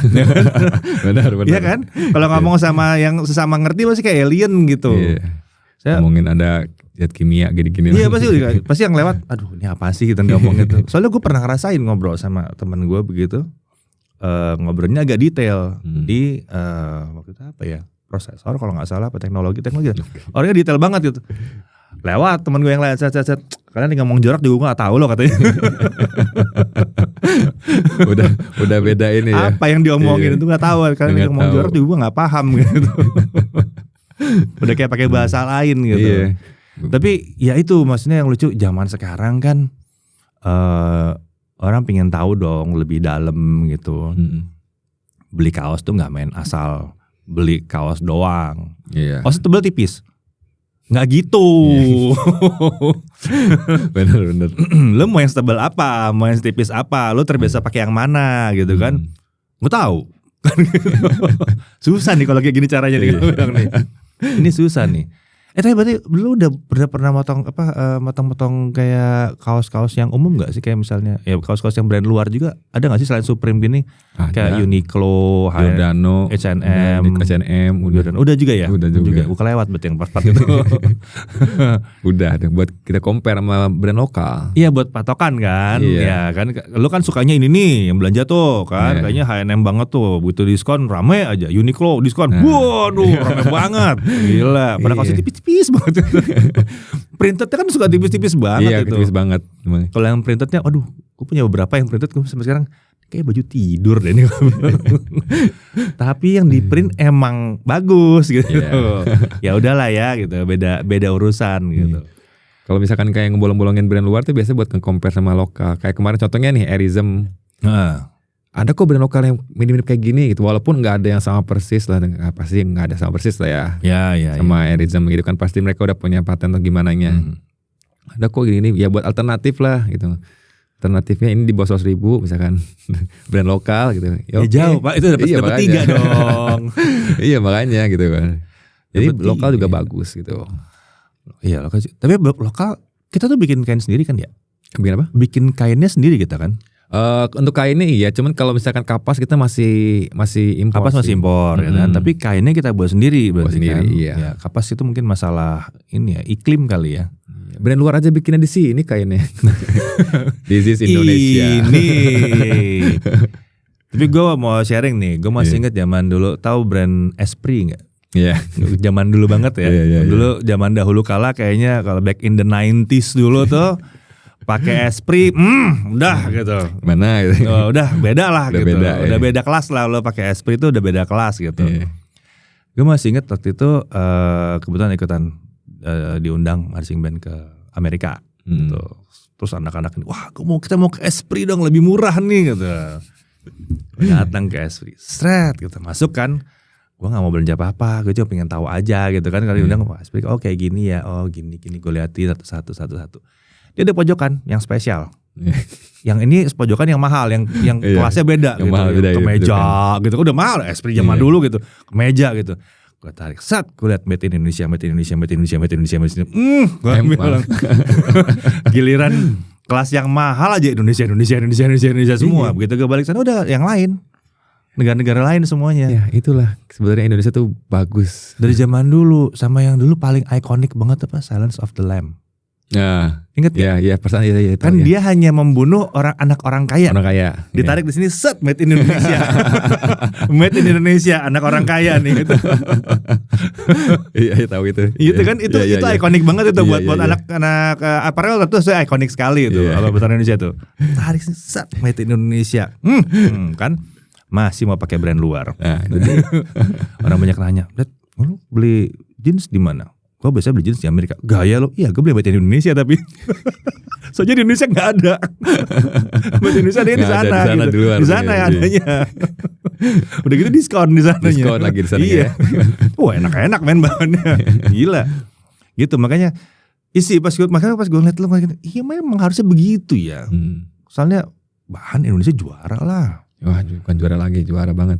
benar. Iya kan? Kalau ngomong sama yang sesama ngerti pasti kayak alien gitu. Iya. Ngomongin ada zat kimia gini-gini. Iya pasti yang lewat. Aduh ini apa sih kita ngomong gitu. Soalnya gue pernah ngerasain ngobrol sama teman gue begitu. Ngobrolnya agak detail di waktu itu apa ya? Prosesor kalau nggak salah apa teknologi. Orangnya detail banget gitu. Lewat teman gue yang lain set. Kalian ngomong jorok juga gue gak tahu loh katanya. udah beda ini ya. Apa yang diomongin itu gak tahu. Kalian ngomong jorok juga gue gak paham gitu. Udah kayak pakai bahasa lain gitu. Iya. Tapi ya itu maksudnya yang lucu, zaman sekarang kan orang pengen tahu dong lebih dalam gitu. Beli kaos tuh gak main asal beli kaos doang. Iya. Kaos tebel tipis. Nggak gitu. Bener. Lo mau yang tebal apa, mau yang tipis apa, lo terbiasa pakai yang mana gitu kan? Gue tahu. Susah nih kalau kayak gini caranya nih. Ini susah nih. Tapi berarti lu udah pernah motong kayak kaos-kaos yang umum nggak sih, kayak misalnya ya kaos-kaos yang brand luar juga ada nggak sih selain Supreme gini? Kayak Uniqlo, Giordano, H&M, udah juga ya? Udah juga. Gue kelewat berarti yang part-part itu. Udah buat kita compare sama brand lokal. Iya buat patokan kan. Iya. Ya kan lu kan sukanya ini nih yang belanja tuh kan. Kayaknya H&M banget tuh, butuh diskon rame aja. Uniqlo diskon. Waduh, rame banget. Gila, pada kaosnya tipis banget. Printednya kan suka tipis-tipis banget itu. Iya, tipis banget. Kalau yang printednya, aduh, gue punya beberapa yang printed sampai sekarang kayak baju tidur deh nih. Tapi yang di print emang bagus gitu. Ya udahlah ya gitu, beda urusan gitu. Kalau misalkan kayak ngebolong-bolongin brand luar tuh biasanya buat nge-compare sama lokal. Kayak kemarin contohnya nih Airism. Ada kok brand lokal yang mirip-mirip kayak gini gitu, walaupun nggak ada yang sama persis lah, pasti nggak ada sama persis lah ya. Sama Airism gitu kan, pasti mereka udah punya paten atau gimana nya. Ada kok gini ya buat alternatif lah gitu. Alternatifnya ini di bawah 100.000 misalkan brand lokal gitu. Ya jauh Pak, itu dapat 3 dong. Iya makanya gitu kan. Jadi lokal juga bagus gitu. Iya lokal. Tapi lokal kita tuh bikin kain sendiri kan ya? Bikin apa? Bikin kainnya sendiri kita kan? Untuk kainnya iya, cuman kalau misalkan kapas kita masih impor. Kapas masih impor ya kan, tapi kainnya kita buat sendiri berarti sendiri, kan. iya. Ya, kapas itu mungkin masalah ini ya, iklim kali ya. Brand luar aja bikinnya di sini kainnya. This is Indonesia. Ini. Tapi gue mau sharing nih, gue masih inget zaman dulu, tahu brand Esprit nggak? Iya. Zaman dulu banget ya. Dulu zaman dahulu kala kayaknya kalau back in the 90s dulu tuh pakai Esprit, udah gitu. Mana gitu. Oh, udah beda lah Udah gitu. beda, Udah beda kelas lah, lo pakai Esprit itu udah beda kelas gitu. Gue masih inget waktu itu kebetulan ikutan diundang marching band ke Amerika gitu. Terus anak-anak ini, wah kita mau ke Esprit dong, lebih murah nih gitu. Datang ke Esprit, seret gitu, masuk kan. Gue gak mau belanja apa-apa, gue cuma pengen tahu aja gitu kan. Kalau diundang, wah Esprit, oh kayak gini ya, oh gini gue liatin satu-satu. Dia ada pojokan yang spesial. Yang ini pojokan yang mahal, yang kelasnya beda yang gitu. Mahal, beda, kemeja gitu. Udah mahal Esprit zaman dulu gitu. Kemeja gitu. Gue tarik, gue liat made in Indonesia. Gue bilang giliran kelas yang mahal aja Indonesia semua. Begitu gue balik sana udah yang lain. Negara-negara lain semuanya. Ya itulah sebenarnya Indonesia tuh bagus. Dari zaman dulu sama yang dulu paling ikonik banget apa? Silence of the Lamb. Nah, ingat ya? Iya, perasaan itu. Kan dia hanya membunuh anak orang kaya. Orang kaya. Ditarik di sini set made in Indonesia. Made in Indonesia, anak orang kaya nih gitu. Iya, tahu itu. Itu kan itu ikonik banget itu buat anak-anak aparel itu ikonik sekali itu. Apa buatan Indonesia tuh. Tarik sini set made in Indonesia. Kan masih mau pakai brand luar. Nah, jadi orang banyak nanya, "Dad, lu beli jeans di mana?" Gue biasa beli jeans di Amerika. Gaya lo? Iya, gue beli made in Indonesia tapi soalnya di Indonesia nggak ada. Made in Indonesia ada di sana gitu. Di luar, di sana ya adanya. Udah gitu diskon di sana. Diskon lagi di sana. Iya. Wah enak-enak men bahannya. Gila. Gitu makanya makanya pas gue ngeliat lo iya memang harusnya begitu ya. Soalnya bahan Indonesia juara lah. Wah, bukan juara lagi, juara banget.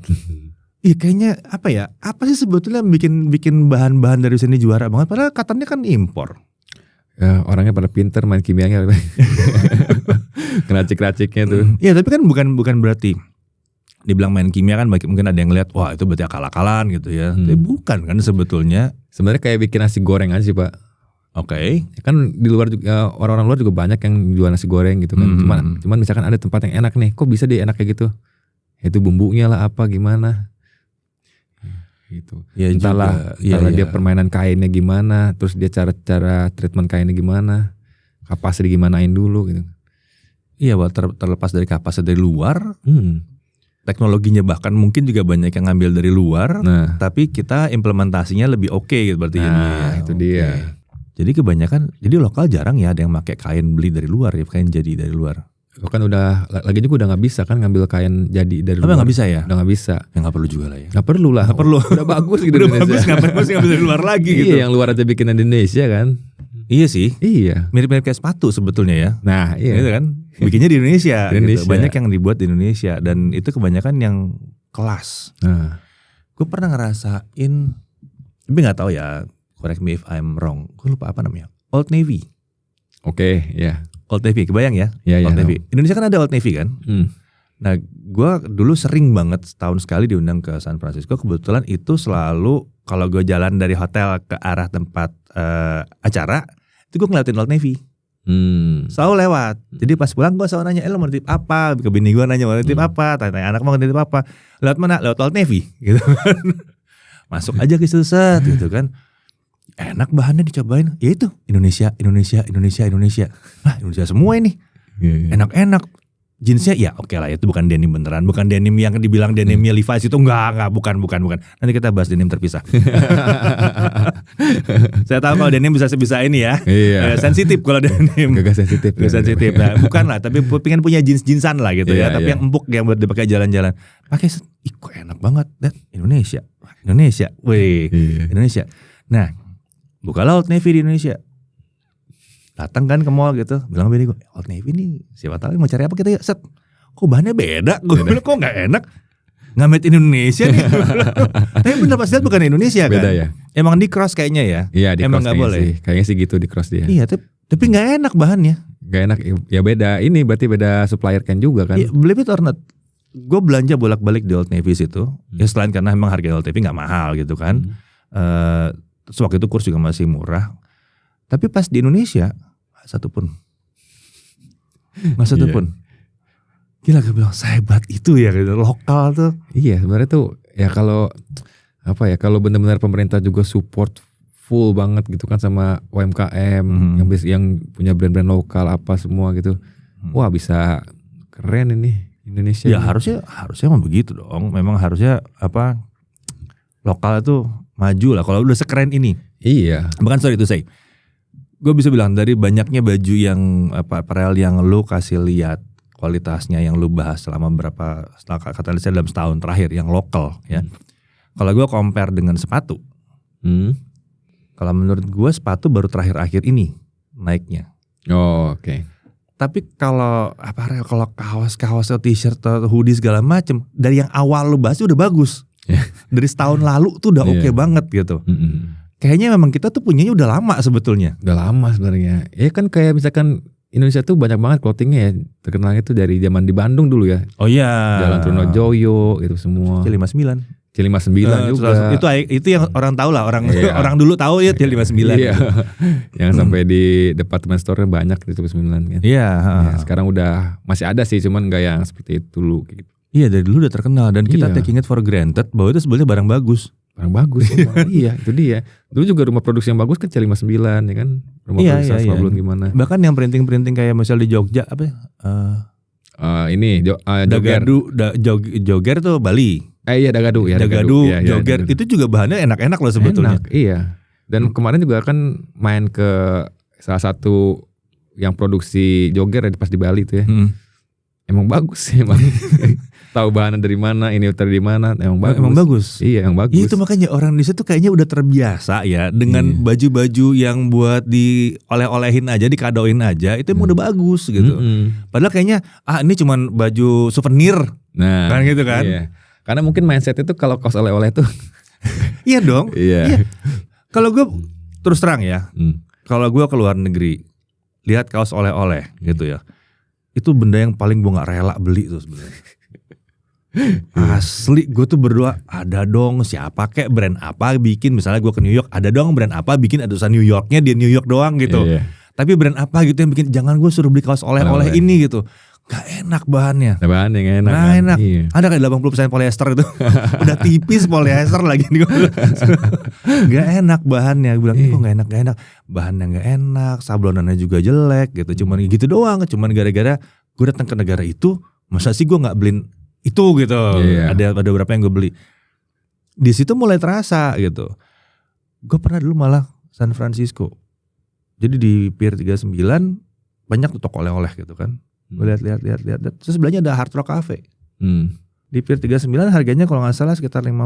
Iya kayaknya apa ya? Apa sih sebetulnya bikin bahan-bahan dari sini juara banget? Padahal katanya kan impor. Ya, orangnya pada pinter main kimianya. Keracik-raciknya tuh. Iya tapi kan bukan berarti dibilang main kimia kan mungkin ada yang ngeliat wah itu berarti akal-akalan gitu ya. Tapi bukan kan sebetulnya. Sebenarnya kayak bikin nasi goreng aja sih Pak. Oke. Kan di luar juga orang-orang luar juga banyak yang jual nasi goreng gitu kan. Cuman misalkan ada tempat yang enak nih, kok bisa dia enak kayak gitu? Itu bumbunya lah apa gimana? Gitu. Ya, entahlah dia permainan kainnya gimana, terus dia cara treatment kainnya gimana, kapasnya digimanain dulu gitu. Iya, terlepas dari kapasnya dari luar, teknologinya bahkan mungkin juga banyak yang ngambil dari luar, tapi kita implementasinya lebih oke gitu berarti. Itu dia. Jadi kebanyakan, jadi lokal jarang ya ada yang pakai kain beli dari luar ya, kain jadi dari luar. Kan udah lagi juga udah nggak bisa kan ngambil kain jadi dari luar. Nggak bisa ya? Udah nggak bisa. Ya nggak perlu juga lah ya. Nggak perlu lah. Nggak perlu. Udah bagus gitu. Udah bagus ngambil dari luar lagi gitu. Iya yang luar aja bikin Indonesia kan. Iya sih. Iya. Mirip-mirip kayak sepatu sebetulnya ya. Nah iya. Gitu kan. Bikinnya di Indonesia. Indonesia. Gitu. Banyak yang dibuat di Indonesia dan itu kebanyakan yang kelas. Gue pernah ngerasain, tapi nggak tahu ya. Correct me if I'm wrong. Gue lupa apa namanya. Old Navy. Oke, ya. Old Navy, kebayang ya? Old Navy. Indonesia kan ada Old Navy kan? Nah, gue dulu sering banget setahun sekali diundang ke San Francisco. Kebetulan itu selalu kalau gue jalan dari hotel ke arah tempat acara, itu gue ngeliatin Old Navy. Selalu lewat. Jadi pas pulang gue selalu nanya, lo mau nitip apa? Ke bini gue nanya mau nitip apa? Tanya anak mau nitip apa? Lewat mana? Lewat Old Navy. Gitu kan. Masuk aja ke situ set gitu kan. Enak bahannya dicobain, ya itu Indonesia. Nah Indonesia semua ini, enak-enak. Jeansnya ya oke lah, itu bukan denim beneran, bukan denim yang dibilang denimnya Levi's itu enggak, bukan. Nanti kita bahas denim terpisah. Saya tahu kalau denim bisa ini ya, sensitif kalau denim. Gak sensitif. Nah, bukan lah, tapi pengen punya jeansan lah gitu ya, tapi yang empuk yang buat dipakai jalan-jalan. Pakai, kok enak banget, Indonesia, wih, Indonesia. Nah. Bukalah Old Navy di Indonesia. Datang kan ke mall gitu, bilang bini gue, Old Navy nih, siapa tahu mau cari apa kita ya, set. Kok bahannya beda? Gue bilang kok nggak enak, nggak made in Indonesia nih. Tapi bener pas lihat bukan Indonesia kan? Beda ya. Emang di cross kayaknya ya? Iya di emang cross nggak boleh. Kayaknya sih gitu di cross dia. Iya, tapi nggak enak bahannya. Gak enak ya, beda ini berarti beda supplier can juga kan. Believe it or not, gue belanja bolak-balik di Old Navy itu. Ya selain karena memang harga Old Navy gak mahal gitu kan. Terus waktu itu kurs juga masih murah. Tapi pas di Indonesia gak satu pun. Gila, gue bilang sehebat itu ya gitu, lokal tuh. Iya sebenarnya tuh ya kalau apa ya, kalau benar-benar pemerintah juga support full banget gitu kan sama UMKM yang punya brand-brand lokal apa semua gitu. Wah bisa keren ini Indonesia. Ya harusnya memang begitu dong. Memang harusnya apa, lokal itu maju lah kalau udah sekeren ini. Iya. Bahkan sorry itu gue bisa bilang dari banyaknya baju yang apparel yang lu kasih lihat kualitasnya, yang lu bahas selama kata saya dalam setahun terakhir yang lokal ya. Kalau gue compare dengan sepatu, kalau menurut gue sepatu baru terakhir-akhir ini naiknya. Oh, oke. Tapi kalau apparel, kalau kaos-kaos atau t-shirt atau hoodie segala macem, dari yang awal lu bahas udah bagus. Dari setahun lalu tuh udah oke banget gitu. Kayaknya memang kita tuh punyanya udah lama sebetulnya. Udah lama sebenarnya. Ya kan kayak misalkan Indonesia tuh banyak banget clothingnya ya. Terkenalnya tuh dari zaman di Bandung dulu ya. Oh iya. Jalan Trunojoyo itu semua. C59 juga. Itu yang orang tahu lah, orang dulu tahu ya C59. Iya. Yang sampai di department store banyak di C59 kan. Iya. Ya, sekarang udah masih ada sih, cuman gak yang seperti itu dulu gitu. Iya, dari dulu udah terkenal dan kita taking it for granted bahwa itu sebenarnya barang bagus. Iya itu dia. Dulu juga rumah produksi yang bagus kan C59 ya kan. Rumah produksi belum gimana. Bahkan yang printing kayak misal di Jogja apa ya? Jogger tuh Bali. Iya Dagadu ya. Dagadu, Jogger itu juga bahannya enak-enak loh sebetulnya. Enak, iya. Dan kemarin juga kan main ke salah satu yang produksi jogger pas di Bali tuh ya. Emang bagus sih emang. Tahu bahannya dari mana, ini dari mana, emang bagus. Iya, emang bagus. Itu makanya orang Indonesia tuh kayaknya udah terbiasa ya dengan baju-baju yang buat dioleh-olehin aja, dikadoin aja, itu emang udah bagus gitu. Padahal kayaknya ini cuman baju souvenir. Nah, kan gitu kan? Iya. Karena mungkin mindset itu kalau kaos oleh-oleh tuh iya dong. Iya. Kalau gue terus terang ya, kalau gue ke luar negeri lihat kaos oleh-oleh gitu ya, itu benda yang paling gue nggak rela beli tuh sebenarnya. Asli gue tuh berdoa ada dong siapa kek brand apa bikin, misalnya gue ke New York ada dong brand apa bikin ada tulisan New Yorknya di New York doang gitu. Tapi brand apa gitu yang bikin, jangan gue suruh beli kaos oleh-oleh ini gitu. Gak enak bahannya. Bahannya gak enak. Nah enak. Iya. Ada kayak 80% polyester itu. Udah tipis polyester lagi. Gak enak bahannya. Gue bilang ini kok gak enak. Bahannya gak enak. Sablonannya juga jelek gitu. Cuman gitu doang. Cuman gara-gara gue datang ke negara itu, masa sih gue gak beliin itu gitu. Iya. Ada beberapa yang gue beli. Di situ mulai terasa gitu. Gue pernah dulu malah San Francisco. Jadi di Pier 39 banyak tuh toko oleh-oleh gitu kan. Gue lihat. Terus sebelahnya ada Hard Rock Cafe. Di Pier 39 harganya kalau nggak salah sekitar $29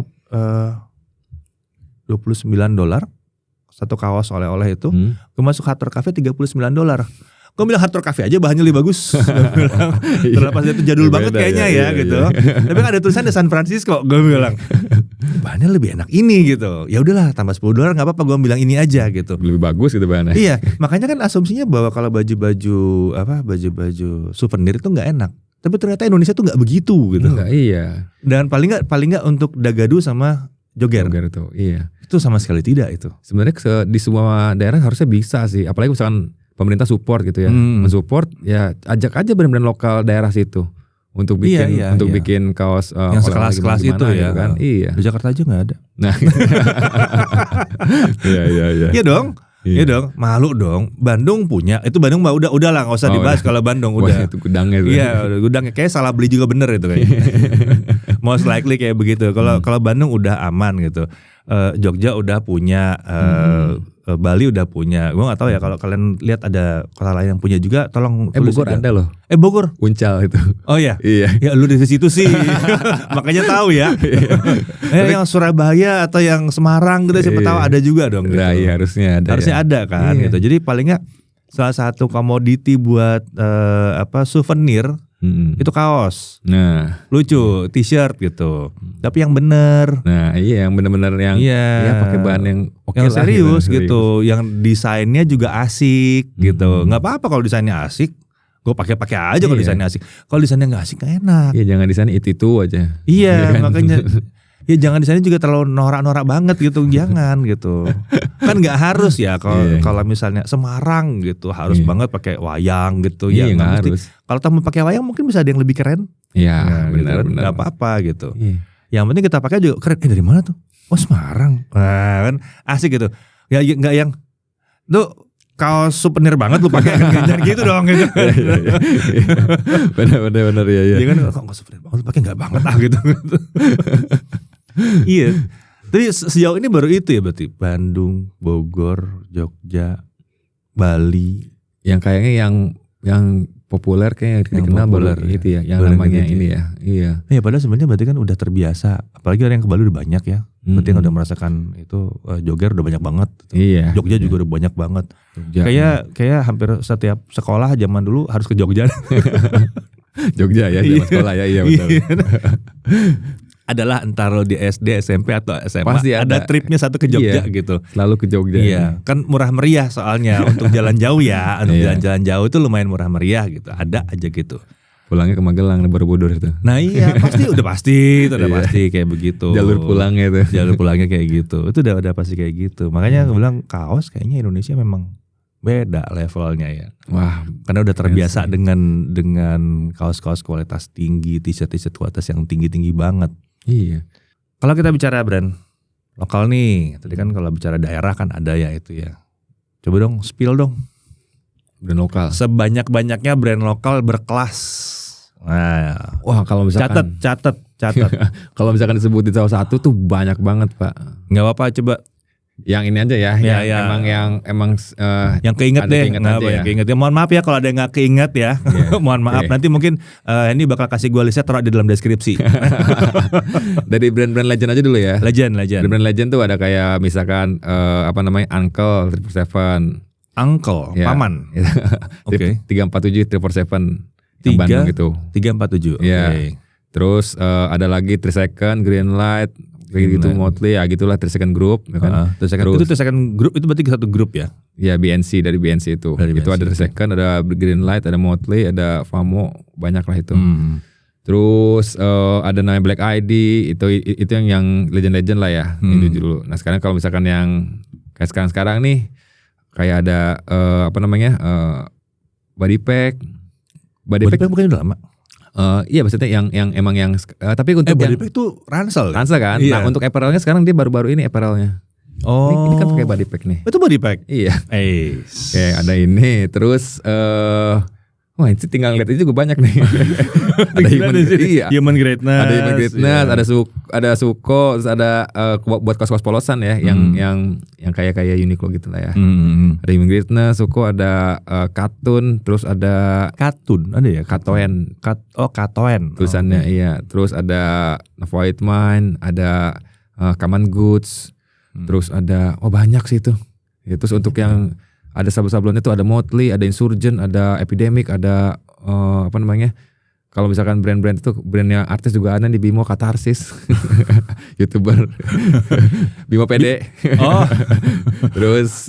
satu kaos oleh-oleh itu. Gue masuk Hard Rock Cafe $39. Gue bilang Hard Rock Cafe aja bahannya lebih bagus. Terlepas itu jadul banget kayaknya ya gitu. Tapi kan ada tulisan di San Francisco. Gue bilang bahannya lebih enak ini gitu. Ya udahlah tambah $10 nggak apa-apa. Gue bilang ini aja gitu. Lebih bagus gitu bahannya. Iya, makanya kan asumsinya bahwa kalau baju-baju souvenir itu nggak enak. Tapi ternyata Indonesia tuh nggak begitu gitu. Enggak, iya. Dan paling nggak untuk Dagadu sama Jogger itu, iya. Itu sama sekali tidak itu. Sebenarnya di semua daerah harusnya bisa sih. Apalagi misalkan pemerintah support gitu ya, mensupport ya, ajak aja brand-brand lokal daerah situ untuk bikin bikin kaos yang sekelas-kelas itu ya gitu kan. Iya. Di Jakarta aja nggak ada. Nah, iya. Iya dong. Iya dong, malu dong. Bandung punya, itu Bandung mah udah lah, nggak usah dibahas kalau Bandung udah. Itu gudangnya. Iya, gudangnya kayak salah beli juga bener itu kayaknya. Most likely kayak begitu. Kalau Bandung udah aman gitu. Jogja udah punya, Bali udah punya. Gue nggak tahu ya kalau kalian lihat ada kota lain yang punya juga, tolong tulis Bogor juga. ada loh. Bogor, Uncal itu. Oh iya. Iya. Ya lu dari situ sih. Makanya tahu ya. Yang Surabaya atau yang Semarang gitu siapa tahu ada juga dong gitu. Nah, iya harusnya ada. Harusnya ada kan gitu. Jadi paling nggak salah satu komoditi buat souvenir Itu kaos. Nah, Lucu, t-shirt gitu. Tapi yang bener. Nah, iya yang bener-bener yang ya pakai bahan yang yang serius gitu, yang desainnya juga asik gitu. Nggak apa-apa kalau desainnya asik. Gue pakai aja kalau desainnya asik. Kalau desainnya nggak asik nggak enak. Iya, jangan desainnya itu aja. Iya, makanya ya jangan desainnya juga terlalu norak-norak banget gitu, jangan gitu. Kan nggak harus ya kalau misalnya Semarang gitu harus banget pakai wayang gitu ya. Nggak harus. Kalau tamu pakai wayang mungkin bisa ada yang lebih keren. Iya, benar. Gitu. Nggak apa-apa gitu. Yang penting kita pakai juga keren. Dari mana tuh? Oh, Semarang. Nah, kan asik gitu. Ya nggak yang tuh kaos souvenir banget lu pakai kan gitu dong gitu. Benar ya. Iya kan kok souvenir banget lu pakai nggak banget gitu. Iya. Jadi sejauh ini baru itu ya berarti Bandung, Bogor, Jogja, Bali. Yang kayaknya yang populer kayak dikenal baru itu ya, yang namanya gitu ini ya. Iya. Ya padahal sebenarnya berarti kan udah terbiasa. Apalagi orang yang ke Bali udah banyak ya. Berarti yang udah merasakan itu Jogja udah banyak banget. Iya. Jogja juga udah banyak banget. Kayak hampir setiap sekolah zaman dulu harus ke Jogja. Jogja ya, zaman sekolah ya, iya betul. Adalah entar lo di SD, SMP atau SMA pasti ada tripnya satu ke Jogja gitu. Selalu ke Jogja. Iya, kan murah meriah soalnya untuk jalan jauh ya. Untuk jalan-jalan jauh itu lumayan murah meriah gitu. Ada aja gitu. Pulangnya ke Magelang Borobudur itu. Nah iya, udah pasti kayak begitu. Jalur pulangnya itu. Jalur pulangnya kayak gitu. Itu udah pasti kayak gitu. Makanya aku bilang kaos kayaknya Indonesia memang beda levelnya ya. Wah, karena udah terbiasa dengan kaos-kaos kualitas tinggi, t-shirt kualitas yang tinggi-tinggi banget. Iya. Kalau kita bicara brand lokal nih, tadi kan kalau bicara daerah kan ada ya itu ya. Coba dong, spill dong. Brand lokal. Sebanyak-banyaknya brand lokal berkelas. Nah, wah kalau misalkan catat. Kalau misalkan disebutin salah satu tuh banyak banget, Pak. Nggak apa-apa, coba. Yang ini aja ya, emang yang keinget deh, yang keinget ya. Mohon maaf ya kalau ada yang nggak keinget ya, mohon maaf. Nanti mungkin ini bakal kasih gue listnya taruh di dalam deskripsi. Dari brand-brand legend aja dulu ya. Legend. Brand legend tuh ada kayak misalkan Uncle 777. Uncle, ya. Paman. Oke. 347 777 yang Bandung itu. 347. Ya. Okay. Terus ada lagi 3 Second, Greenlight. Kayak gitu Motley ya gitulah 3 Second Group ya kan. 3 Second Group itu berarti satu grup ya? Ya BNC, dari BNC itu. Itu ada 3 Second, ada Greenlight, ada Motley, ada Famo, banyak lah itu. Terus ada namanya Black ID, itu yang legend-legend lah ya. Itu dulu. Nah sekarang kalau misalkan yang kayak sekarang nih kayak ada Body Pack. Body Pack bukan udah lama. Iya maksudnya yang emang yang tapi untuk Body Pack tuh Ransel kan. Iya. Nah untuk apparelnya sekarang dia baru-baru ini apparelnya. Ini kan pakai Body Pack nih. Itu Body Pack. Iya. Oke, ada ini. Terus wah ini tinggal lihat aja juga banyak nih. Ada Human Greatness. Ada Human Greatness, ada Suko, terus ada buat kaos-kaos polosan ya, yang kayak Uniqlo gitu lah ya. Ada Human Greatness, Suko, ada Katun, terus ada Katun, ada ya? Katoen. Katoen. Tulisannya iya. Terus ada Nova Whitemine, ada Kaman Goods, terus ada banyak sih itu. Ya, terus untuk yang ada sablon-sablonnya tuh ada Motley, ada Insurgent, ada Epidemic, ada kalau misalkan brand-brand itu brandnya artis juga ada di Bimo Katarsis, YouTuber, Bimo PD. Terus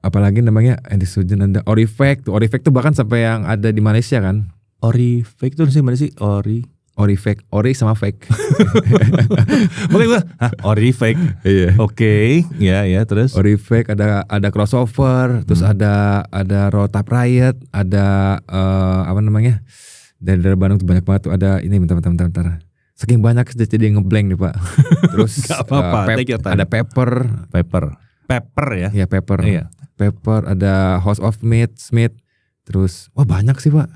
apalagi namanya Insurgent, ada Orifake tuh bahkan sampai yang ada di Malaysia kan. Orifake tuh sih mana sih? Orifake, ori sama fake. Oke gue, Orifake. Iya. Oke, ya terus. Orifake ada crossover, terus ada Roll Top Riot, ada dari Bandung tuh banyak banget tuh, ada ini bentar. Saking banyak jadi ngeblank nih Pak. Terus ada Pepper ya? Iya Pepper. Iya. Pepper, ada House of Smith. Terus banyak sih Pak.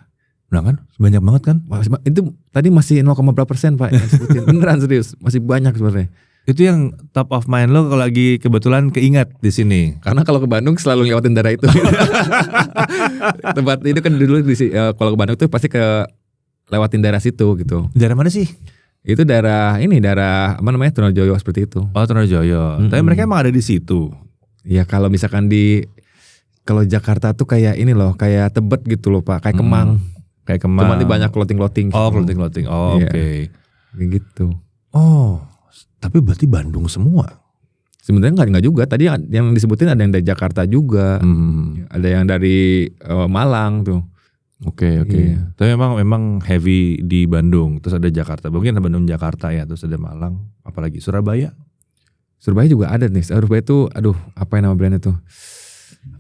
Nah kan, banyak banget kan? Itu tadi masih 0,berapa% Pak yang sebutin. Beneran serius, masih banyak sebenarnya. Itu yang top of mind lo kalau lagi kebetulan keingat di sini. Karena kalau ke Bandung selalu lewatin daerah itu. Tempat itu kan dulu kalau ke Bandung tuh pasti lewatin daerah situ gitu. Daerah mana sih? Itu daerah Tronojoyo seperti itu. Oh Tronojoyo. Tapi mereka emang ada di situ. Ya kalau misalkan kalau Jakarta tuh kayak ini loh, kayak Tebet gitu loh Pak, kayak Kemang. Kayak Kemang. Cuma di banyak clothing. Oh, clothing. Oh, Iya. oke. Kayak gitu. Oh, tapi berarti Bandung semua. Sebenarnya enggak juga. Tadi yang disebutin ada yang dari Jakarta juga. Ada yang dari Malang tuh. Oke. Iya. Tapi memang heavy di Bandung. Terus ada Jakarta. Mungkin ada Bandung, Jakarta ya. Terus ada Malang. Apalagi Surabaya. Surabaya juga ada nih. Surabaya itu, apa yang nama brandnya tuh?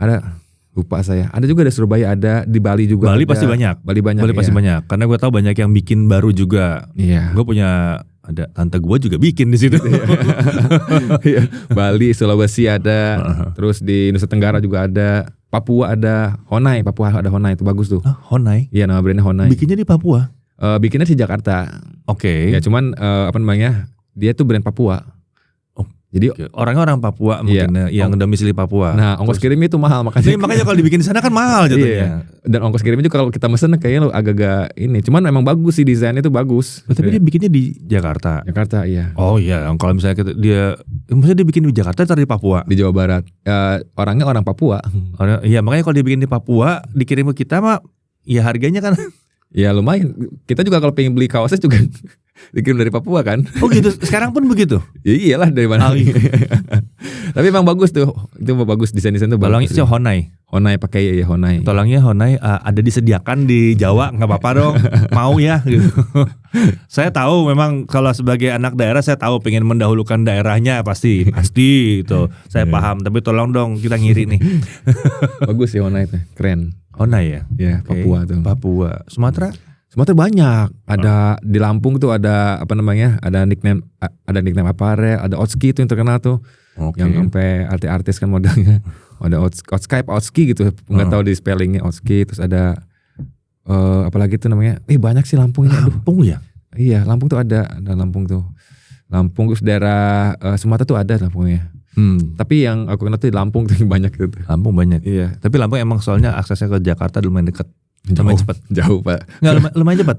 Ada, lupa saya. Ada juga, ada Surabaya, ada di Bali juga. Bali ada. pasti banyak. Bali pasti banyak. Karena gue tahu banyak yang bikin baru juga. Iya. Gue punya, ada tante gue juga bikin di situ. Iya. Bali, Sulawesi ada. Terus di Nusa Tenggara juga ada. Papua ada Honai. Papua ada Honai, itu bagus tuh. Honai? Iya, nama brandnya Honai. Bikinnya di Papua? Bikinnya di Jakarta. Oke. Ya cuman dia tuh brand Papua. Jadi orangnya orang Papua mungkin yang domisili Papua. Nah, ongkos kirimnya itu mahal makanya kalau dibikin di sana kan mahal jatuhnya. Dan ongkos kirimnya juga kalau kita mesen kayaknya agak-agak ini. Cuman emang bagus sih, desainnya itu bagus. Tapi dia bikinnya di Jakarta. Jakarta, iya. Oh iya, kalau misalnya maksudnya dia bikin di Jakarta atau di Papua? Di Jawa Barat. Orangnya orang Papua. Iya, makanya kalau dia bikin di Papua, dikirim ke kita mah ya harganya kan ya lumayan. Kita juga kalau pengen beli kaosnya juga dikirim dari Papua kan. Oh gitu, sekarang pun begitu? Ya iyalah, dari mana. Tapi emang bagus tuh. Itu bagus, desain-desain tuh bagus. Tolongnya sih Honai pakai ya Honai. Tolongnya Honai ada disediakan di Jawa, nggak apa-apa dong. Mau ya gitu. Saya tahu memang kalau sebagai anak daerah saya tahu pengen mendahulukan daerahnya pasti gitu. Saya paham, tapi tolong dong kita ngiri nih. Bagus sih Honai tuh, keren. Honai ya? Ya, Papua tuh. Papua. Sumatera banyak. Ada di Lampung tuh ada ada nickname Apparel, ada Otski itu yang terkenal tuh. Yang sampai artis-artis kan modelnya. Ada Otski gitu. Enggak tahu di spellingnya Otski. Terus ada apalagi tuh namanya. Banyak sih Lampung ini. Lampung ya? Iya, Lampung tuh ada Lampung tuh. Lampung terus daerah Sumatera tuh ada Lampungnya. Tapi yang aku kenal tuh di Lampung tuh banyak gitu. Lampung banyak. Iya. Tapi Lampung emang soalnya aksesnya ke Jakarta lumayan dekat. Lumayan cepat. Jauh Pak. Nggak, lumayan cepat.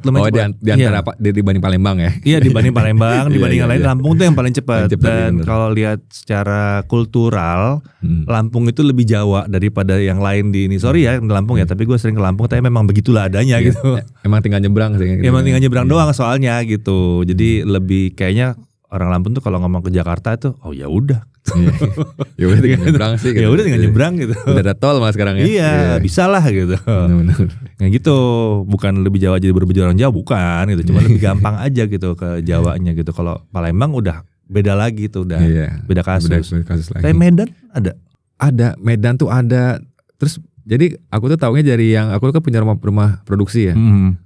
Di antara dibanding Palembang ya? Iya, dibanding Palembang, dibanding yang lain Lampung tuh yang paling cepat. Dan ya, kalau lihat secara kultural, Lampung itu lebih Jawa daripada yang lain di ini. Sorry ya, di Lampung ya, tapi gue sering ke Lampung, tapi memang begitulah adanya gitu. Emang tinggal nyebrang sih. Emang tinggal nyebrang doang soalnya gitu. Jadi lebih kayaknya orang Lampung tuh kalau ngomong ke Jakarta tuh, oh ya udah. Ya udah tinggal nyebrang sih. Ya udah tinggal nyebrang gitu. Udah ada tol mas sekarang ya. Iya, bisa lah gitu. Benar. Nah gitu, bukan lebih Jawa jadi berbicara orang Jawa, bukan gitu. Cuma lebih gampang aja gitu ke Jawanya gitu. Kalau Palembang udah beda lagi tuh, udah beda kasus. Beda kasus lagi. Kayak Medan ada? Ada, Medan tuh ada. Terus jadi aku tuh taunya dari yang aku kan punya rumah produksi ya.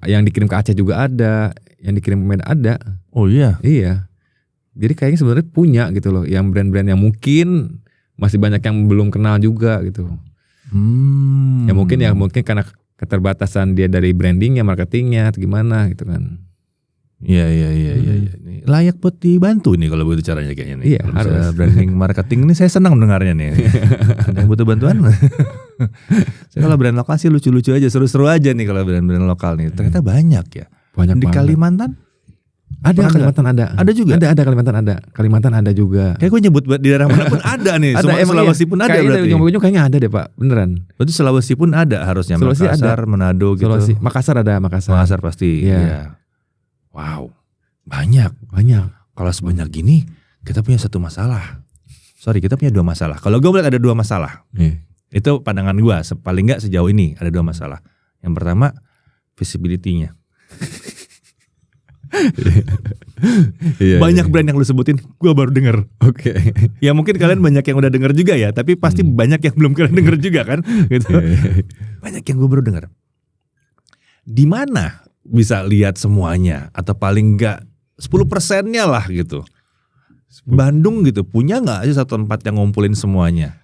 Yang dikirim ke Aceh juga ada, yang dikirim ke Medan ada. Oh iya. Iya. Jadi kayaknya sebenarnya punya gitu loh, yang brand-brand yang mungkin masih banyak yang belum kenal juga gitu. Ya mungkin karena keterbatasan dia dari brandingnya, marketingnya, atau gimana gitu kan. Iya. Layak buat dibantu nih kalau begitu caranya kayaknya nih. Iya, harus. Branding marketing ini saya senang mendengarnya nih. Ada yang butuh bantuan. Saya kalau brand lokal sih lucu-lucu aja, seru-seru aja nih kalau brand-brand lokal nih. Ternyata banyak ya. Banyak di banget. Kalimantan? Ada, Kalimantan ada. Ada juga? Ada Kalimantan ada. Kalimantan ada juga. Kayak gue nyebut di daerah mana pun ada nih. Sulawesi pun ada berarti. Kayaknya ada deh Pak, beneran. Berarti Sulawesi pun ada harusnya. Sulawesi Makassar, ada. Manado gitu. Sulawesi. Makassar ada, Makassar pasti. Iya. Wow, banyak. Kalau sebanyak gini, kita punya satu masalah. Kita punya dua masalah. Kalau gue melihat ada dua masalah. Itu pandangan gue, paling nggak sejauh ini ada dua masalah. Yang pertama, visibility-nya. Banyak brand yang lu sebutin, gue baru denger. Oke. Ya mungkin kalian banyak yang udah denger juga ya, tapi pasti banyak yang belum kalian denger juga kan. Gitu. Banyak yang gue baru denger. Di mana bisa lihat semuanya atau paling enggak 10%-nya lah gitu. Bandung gitu punya nggak sih satu tempat yang ngumpulin semuanya?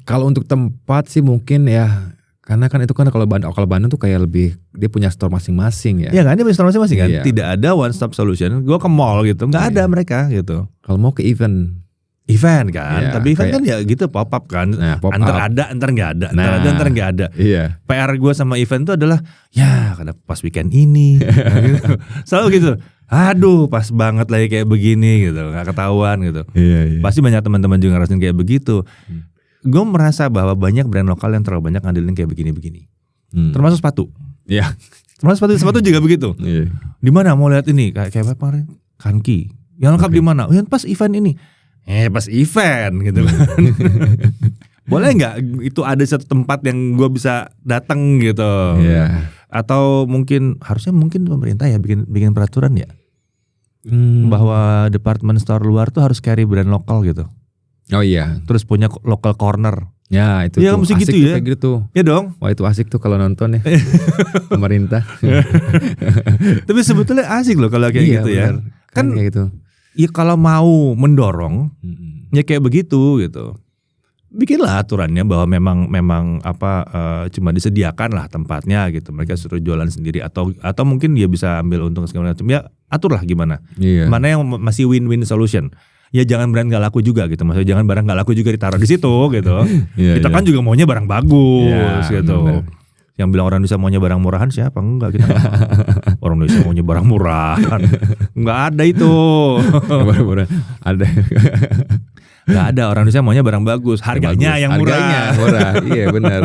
Kalau untuk tempat sih mungkin ya. Karena kan itu kan kalau Bandung tuh kayak lebih dia punya store masing-masing ya. Iya kan, dia punya store masing-masing kan. Iya. Tidak ada one stop solution. Gue ke mall gitu, nggak ada mereka gitu. Kalau mau ke event kan, iya, tapi event kan ya gitu pop up kan. Antar ada, antar nggak ada, antar nggak ada. Iya. PR gue sama event tuh adalah ya karena pas weekend ini, gitu. Selalu gitu. Aduh, pas banget lagi kayak begini gitu, nggak ketahuan gitu. Iya. Pasti banyak teman-teman juga ngerasain kayak begitu. Gue merasa bahwa banyak brand lokal yang terlalu banyak ngandelin kayak begini-begini. Termasuk sepatu. Iya. Sepatu juga begitu. Iya. Di mana mau lihat ini? Kayak apa kemarin? Kanki. Yang lengkap di mana? Oh, yang pas event ini. Pas event gitu kan. Boleh nggak itu ada satu tempat yang gue bisa datang gitu? Iya. Atau harusnya pemerintah ya bikin peraturan ya, bahwa department store luar tuh harus carry brand lokal gitu. Oh iya. Terus punya local corner. Ya itu ya, tuh mesti asik gitu tuh ya. kayak gitu. Ya dong. Wah itu asik tuh kalau nonton ya. Pemerintah. Tapi sebetulnya asik loh kalau kayak gitu ya. Kan kayak gitu. Ya kalau mau mendorong, ya kayak begitu gitu. Bikinlah aturannya bahwa memang cuma disediakan lah tempatnya gitu. Mereka suruh jualan sendiri atau mungkin dia bisa ambil untung segala macam. Ya aturlah gimana. Iya. Mana yang masih win-win solution. Ya jangan brand gak laku juga gitu. Maksudnya jangan barang gak laku juga ditaruh di situ gitu. Kita kan juga maunya barang bagus gitu. Bener. Yang bilang orang Indonesia maunya barang murahan siapa? Enggak, kita orang Indonesia maunya barang murahan. Enggak ada itu. Barang-barang ada. Enggak ada, orang Indonesia maunya barang bagus. Harganya yang murah. Harganya murah. Iya benar.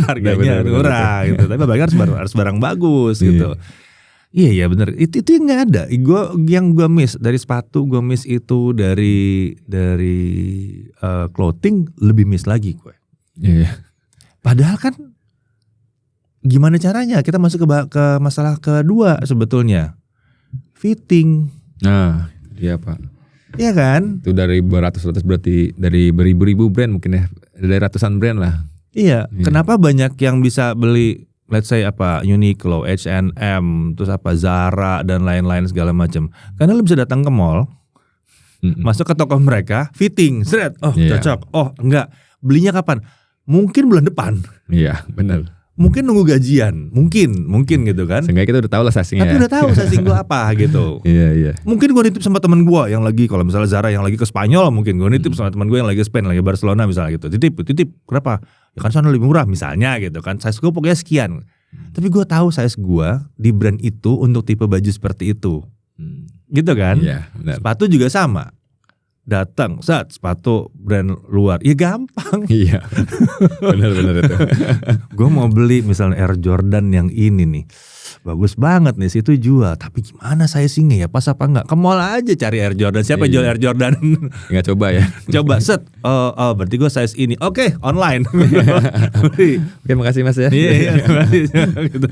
Harganya murah gitu. Tapi harus barang bagus gitu. Iya benar. Itu yang nggak ada. Yang gue miss dari sepatu, gue miss itu dari clothing, lebih miss lagi gue. Iya. Padahal kan gimana caranya kita masuk ke masalah kedua sebetulnya, fitting. Nah, iya Pak. Iya kan? Itu dari beratus-ratus berarti dari beribu-ribu brand mungkin ya, dari ratusan brand lah. Iya. Kenapa banyak yang bisa beli? Let's say Uniqlo, H&M, terus Zara dan lain-lain segala macam. Karena lu bisa datang ke mall, masuk ke toko mereka, fitting, seret, cocok, enggak, belinya kapan? Mungkin bulan depan. Iya, benar. Mungkin nunggu gajian, mungkin gitu kan. Seenggaknya kita udah tahu lah sizingnya. Tapi udah tahu sizing gua apa gitu. Iya. Mungkin gua nitip sama teman gua yang lagi, kalau misalnya Zara yang lagi ke Spanyol, mungkin gua nitip sama teman gua yang lagi ke Spain, lagi Barcelona misalnya gitu. Titip, kenapa? Ya kan sana lebih murah misalnya gitu kan. Size gue pokoknya sekian. Tapi gue tahu size gue di brand itu untuk tipe baju seperti itu. Gitu kan? Iya, benar. Sepatu juga sama. Datang, sepatu brand luar. Ya gampang. Iya. Benar itu. Gue mau beli misalnya Air Jordan yang ini nih. Bagus banget nih, situ jual. Tapi gimana sizingnya ya, pas apa enggak? Ke mall aja cari Air Jordan. Siapa yang jual Air Jordan? Enggak coba ya. Coba set. Oh berarti gue size ini. Oke, online. Oke, makasih Mas ya. Iya, gitu.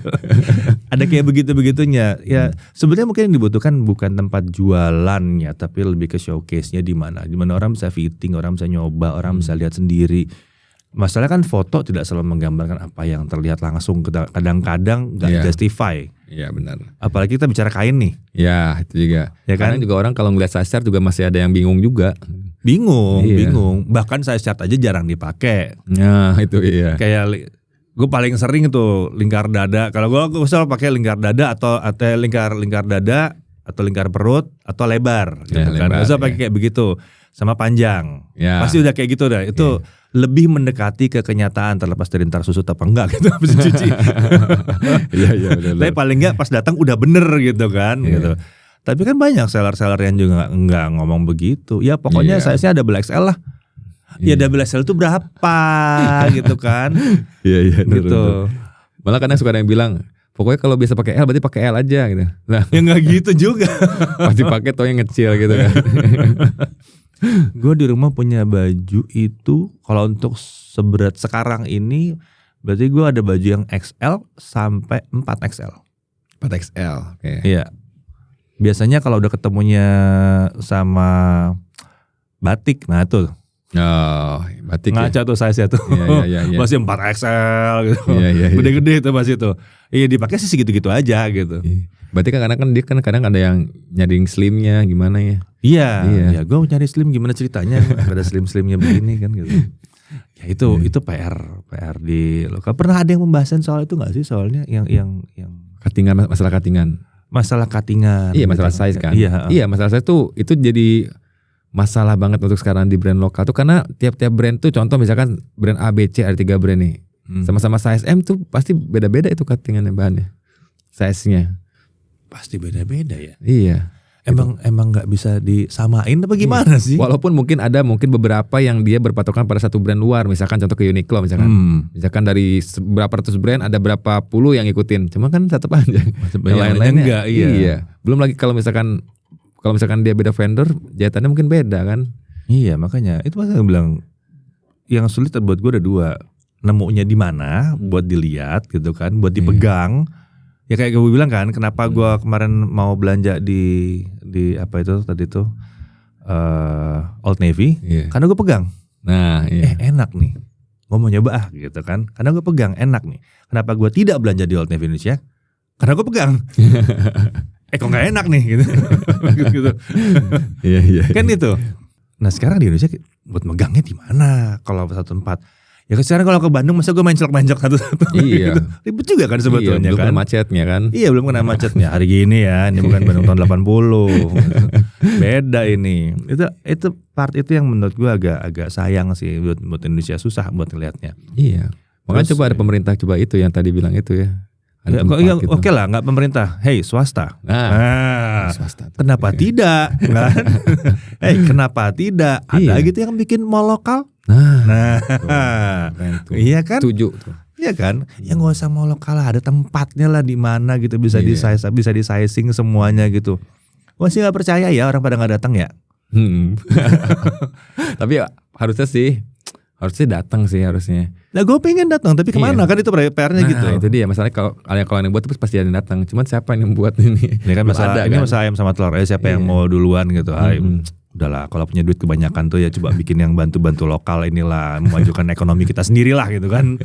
Ada kayak begitu-begitunya. Ya, sebenarnya mungkin yang dibutuhkan bukan tempat jualannya, tapi lebih ke showcase-nya di mana orang bisa fitting, orang bisa nyoba, orang bisa lihat sendiri. Masalah kan foto tidak selalu menggambarkan apa yang terlihat langsung, kadang-kadang nggak justify. Iya benar. Apalagi kita bicara kain nih. Ya itu juga. Ya kan? Karena juga orang kalau ngeliat size chart juga masih ada yang bingung juga. Bingung. Bahkan size chart aja jarang dipakai. Nah itu iya. Kayak gue paling sering tuh lingkar dada. Kalau gue selalu pakai lingkar dada atau lingkar dada atau lingkar perut atau lebar. Gitu kan. Gue selalu pakai kayak begitu. Sama panjang. Ya. Pasti udah kayak gitu dah. Itu lebih mendekati ke kenyataan, terlepas dari ntar susut apa enggak gitu habis cuci. Iya benar. Tapi paling enggak pas datang udah bener gitu kan gitu. Tapi kan banyak seller-seller yang juga enggak ngomong begitu. Ya pokoknya size-nya ada double XL lah. Ya double XL itu berapa gitu kan. Iya gitu. Malah kadang suka ada yang bilang, pokoknya kalau biasa pakai L berarti pakai L aja gitu. Nah, ya enggak gitu juga. Pasti pakai toh yang kecil gitu kan. Gue di rumah punya baju itu kalau untuk seberat sekarang ini berarti gue ada baju yang XL sampai 4XL. 4XL. Okay. Iya. Biasanya kalau udah ketemunya sama batik, nah tuh. Oh, batik ngaca tuh size-nya tuh. Iya. Masih 4XL gitu. Iya. Gede-gede tuh masih tuh. Iya dipakai sih segitu-gitu aja gitu. Berarti kan dia kan kadang ada yang nyari slimnya gimana ya? Iya. Gue nyari slim gimana ceritanya? Ada slim-slimnya begini kan gitu. Ya itu PR di lokal. Pernah ada yang membahasan soal itu nggak sih, soalnya yang masalah cuttingan. Masalah cuttingan. Iya, masalah size kan. Iya, masalah size tuh itu jadi masalah banget untuk sekarang di brand lokal tuh, karena tiap-tiap brand tuh, contoh misalkan brand A, B, C, ada 3 brand nih. Sama-sama size M tuh pasti beda-beda itu cuttingannya, bahannya. Size-nya. Pasti beda-beda ya. Iya. Emang nggak bisa disamain apa gimana sih? Walaupun mungkin beberapa yang dia berpatokan pada satu brand luar, misalkan contoh ke Uniqlo misalkan dari berapa ratus brand ada berapa puluh yang ngikutin, cuma kan tetap aja yang lain-lainnya enggak. Iya. Belum lagi kalau misalkan dia beda vendor, jahitannya mungkin beda kan. Iya, makanya itu pas aku bilang yang sulit buat gue ada dua, nemunya di mana buat dilihat gitu kan, buat dipegang. Ya kayak gue bilang kan, kenapa gue kemarin mau belanja di apa itu tadi tuh Old Navy, karena gue pegang. Nah, enak nih, gue mau nyoba gitu kan, karena gue pegang enak nih. Kenapa gue tidak belanja di Old Navy Indonesia? Karena gue pegang. Kok nggak enak nih gitu. Gitu. Iya. Kan itu. Nah sekarang di Indonesia buat megangnya di mana? Kalau satu tempat. Ya sekarang kalau ke Bandung masa gue menclok-menclok satu-satu gitu. Ribet juga kan sebetulnya, belum kan. Belum macetnya kan. Iya, belum kena macetnya. Hari gini ya, ini bukan Bandung tahun 80. Beda ini. Itu part itu yang menurut gue agak sayang sih buat Indonesia, susah buat ngelihatnya. Iya. Makanya coba ada pemerintah coba itu yang tadi bilang itu ya. Gitu. Oke lah, nggak pemerintah. Hey, swasta. Swasta. Kenapa tidak? Kan? Kenapa tidak? Ada gitu yang bikin mall lokal. Nah, iya kan? Setuju tuh. Iya kan? Ya nggak usah mau lokal lah, ada tempatnya lah di mana gitu, bisa bisa di-sizing semuanya gitu. Gua sih nggak percaya ya orang pada nggak datang ya. Tapi harusnya datang sih harusnya. Nah gue pengen datang, tapi kemana kan itu PR-nya gitu. Itu dia masalahnya, kalau yang buat terus pasti ada yang datang. Cuman siapa yang buat ini? Ini kan masalah ayam sama telur. Siapa yang mau duluan gitu? Udahlah, kalau punya duit kebanyakan tuh ya coba bikin yang bantu-bantu lokal inilah, memajukan ekonomi kita sendiri lah gitu kan.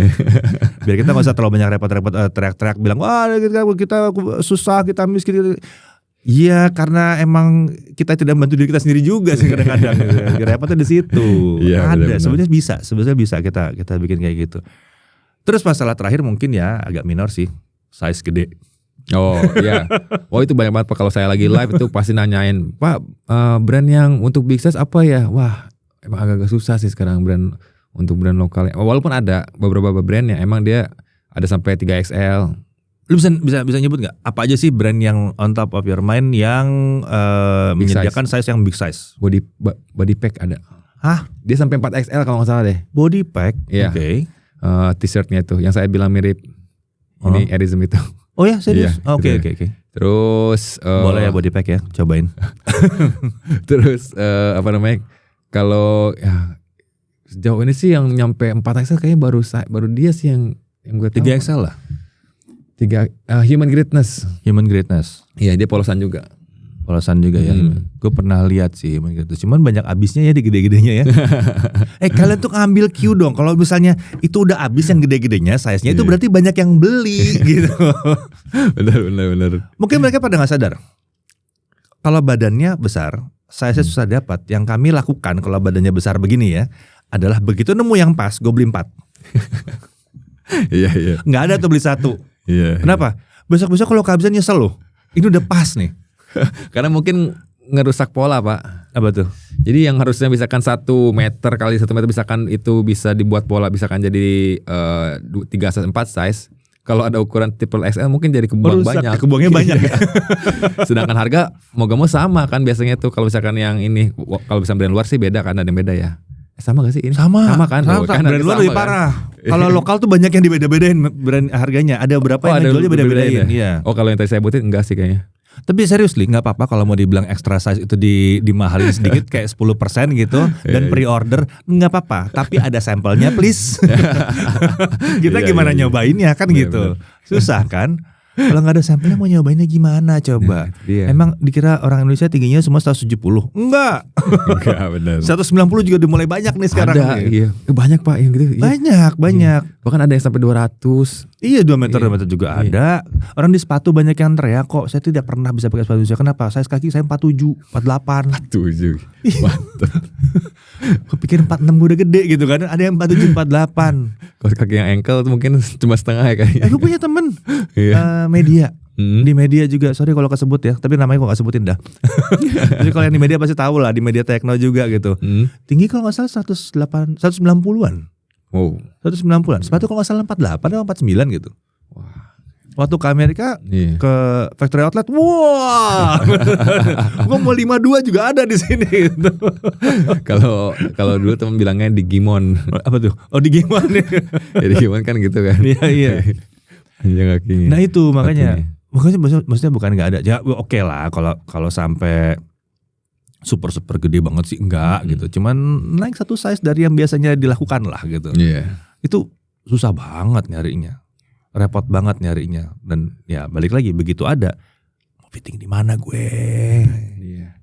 Biar kita nggak usah terlalu banyak repot-repot teriak-teriak bilang wah kita susah, kita miskin. Iya, karena emang kita tidak membantu diri kita sendiri juga sih kadang-kadang. Repotnya di situ. Ada sebenarnya bisa kita bikin kayak gitu. Terus masalah terakhir mungkin ya agak minor sih, size gede. Oh iya. Itu banyak banget Pak, kalau saya lagi live itu pasti nanyain, Pak brand yang untuk big size apa ya? Wah emang agak susah sih sekarang untuk brand lokal. Walaupun ada beberapa brand yang emang dia ada sampai 3XL. Lu bisa nyebut nggak apa aja sih brand yang on top of your mind yang menyediakan size yang big size? Body pack ada. Hah? Dia sampai 4XL kalau nggak salah deh. Body pack? Iya. Oke. T-shirtnya tuh yang saya bilang mirip ini Erism itu. Oh ya, serius? Iya, Oke. Terus boleh ya body pack ya, cobain. Terus kalau ya, sejauh ini sih yang nyampe 4XL kayaknya baru dia sih yang gue tahu. 3XL lah. Human Greatness. Iya, dia polosan juga ya. Gue pernah lihat sih Human Greatness. Cuman banyak abisnya ya di gede-gedenya ya. Kalian tuh ngambil Q dong. Kalau misalnya itu udah abis yang gede-gedenya size-nya, itu berarti banyak yang beli gitu. Benar. Mungkin mereka pada gak sadar kalau badannya besar, size-nya susah dapat. Yang kami lakukan kalau badannya besar begini ya, adalah begitu nemu yang pas, gue beli 4. Iya. Gak ada tuh beli 1. Iya. Kenapa? Besok-besok kalau kehabisan nyesel loh. Ini udah pas nih. Karena mungkin ngerusak pola Pak. Apa tuh? Jadi yang harusnya misalkan 1 meter kali 1 meter misalkan itu bisa dibuat pola, misalkan jadi 3-4 size. Kalau ada ukuran triple XL mungkin jadi kebuang banyak. Kebuangnya banyak. Sedangkan harga mau gak mau sama kan biasanya tuh. Kalau misalkan yang ini, kalau misalkan brand luar sih beda kan, ada yang beda ya. Sama gak sih ini? Sama kan? Brand luar lebih parah. Kalau lokal tuh banyak yang dibeda-bedain brand harganya. Ada berapa yang jualnya beda-bedain. Iya. Kalau yang tadi saya sebutin enggak sih kayaknya. Tapi serius Li, gak apa-apa kalau mau dibilang extra size itu dimahalin sedikit kayak 10% gitu dan pre-order, gak apa-apa. Tapi ada sampelnya please. Kita gimana nyobainnya kan gitu. Susah kan? Kalau gak ada sampelnya mau nyobainnya gimana coba? Emang dikira orang Indonesia tingginya semua 170? Enggak, benar. 190 juga udah mulai banyak nih sekarang. Ada, iya. Banyak Pak yang gitu. Banyak. Bahkan ada yang sampai 200. Iya 2 meter juga ada. Orang di sepatu banyak yang teriak kok, saya tidak pernah bisa pakai sepatu saya. Kenapa? Size kaki saya 47, 48. 47. Mantap. Gue pikir 46 gue udah gede gitu kan. Ada yang 47, 48. Kalau kaki yang ankle tuh mungkin cuma setengah ya kayaknya. Gue punya temen media. Di media juga, sorry kalau kesebut ya, tapi namanya gue gak sebutin dah. Jadi kalau yang di media pasti tahu lah, di media tekno juga gitu. Tinggi kalau gak salah 190-an. Wow. 190-an. Sepatu kalau gak salah 48 atau 49 gitu. Wah. Waktu ke Amerika, Iya. ke factory outlet, wah, gue mau 52 juga ada di sini. Gitu. Kalau dulu temen bilangnya Digimon. Apa tuh? Oh, Digimon. Ya Digimon kan gitu kan. Iya. Panjang kakinya. Nah itu makanya Kakinya. maksudnya bukan nggak ada. Ya oke lah kalau sampai super gede banget sih enggak gitu. Cuman naik satu size dari yang biasanya dilakukan lah gitu. Iya. Itu susah banget nyarinya. Repot banget nyarinya, dan ya balik lagi begitu ada mau fitting di mana gue,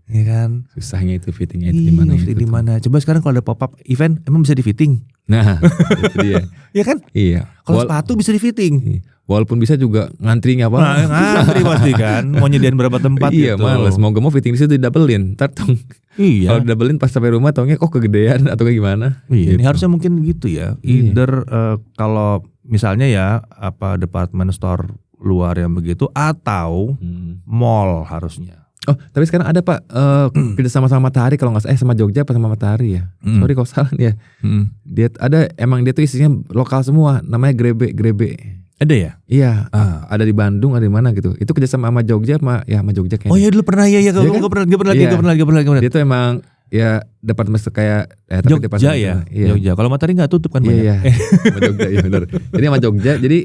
iya kan? Susahnya itu fittingnya itu di mana? Fitting di mana? Coba sekarang kalau ada pop up event emang bisa di fitting? Nah, itu dia. Iya kan? Iya. Kalau sepatu bisa di fitting. Walaupun bisa juga ngantri nggak apa? Nah, ngantri pasti kan. Mau nyediain berapa tempat iya, gitu. males. Mau gak mau fitting di situ didabelin. Ntar tong. Iya. Kalau didabelin pas sampai rumah taunya kok kegedean atau kayak gimana? Iya. Gitu. Ini harusnya mungkin gitu ya. Either kalau misalnya ya department store luar yang begitu atau mall harusnya. Oh, tapi sekarang ada Pak kerja sama Matahari kalau nggak salah, sama Jogja apa sama Matahari ya? Sorry kalau salah nih ya. Dia ada, emang dia tuh isinya lokal semua, namanya Grebe. Ada ya? Iya, ada di Bandung, ada di mana gitu. Itu kerja sama Jogja sama Jogja kayaknya. Oh iya dulu pernah ya kan? gue pernah. Dia tuh emang ya departemen kayak tapi Jogja ya. Iya. Jogja. Kalau Matahari nggak tutup kan banyak. Iya. Sama Jogja ya benar. Jadi sama Jogja, jadi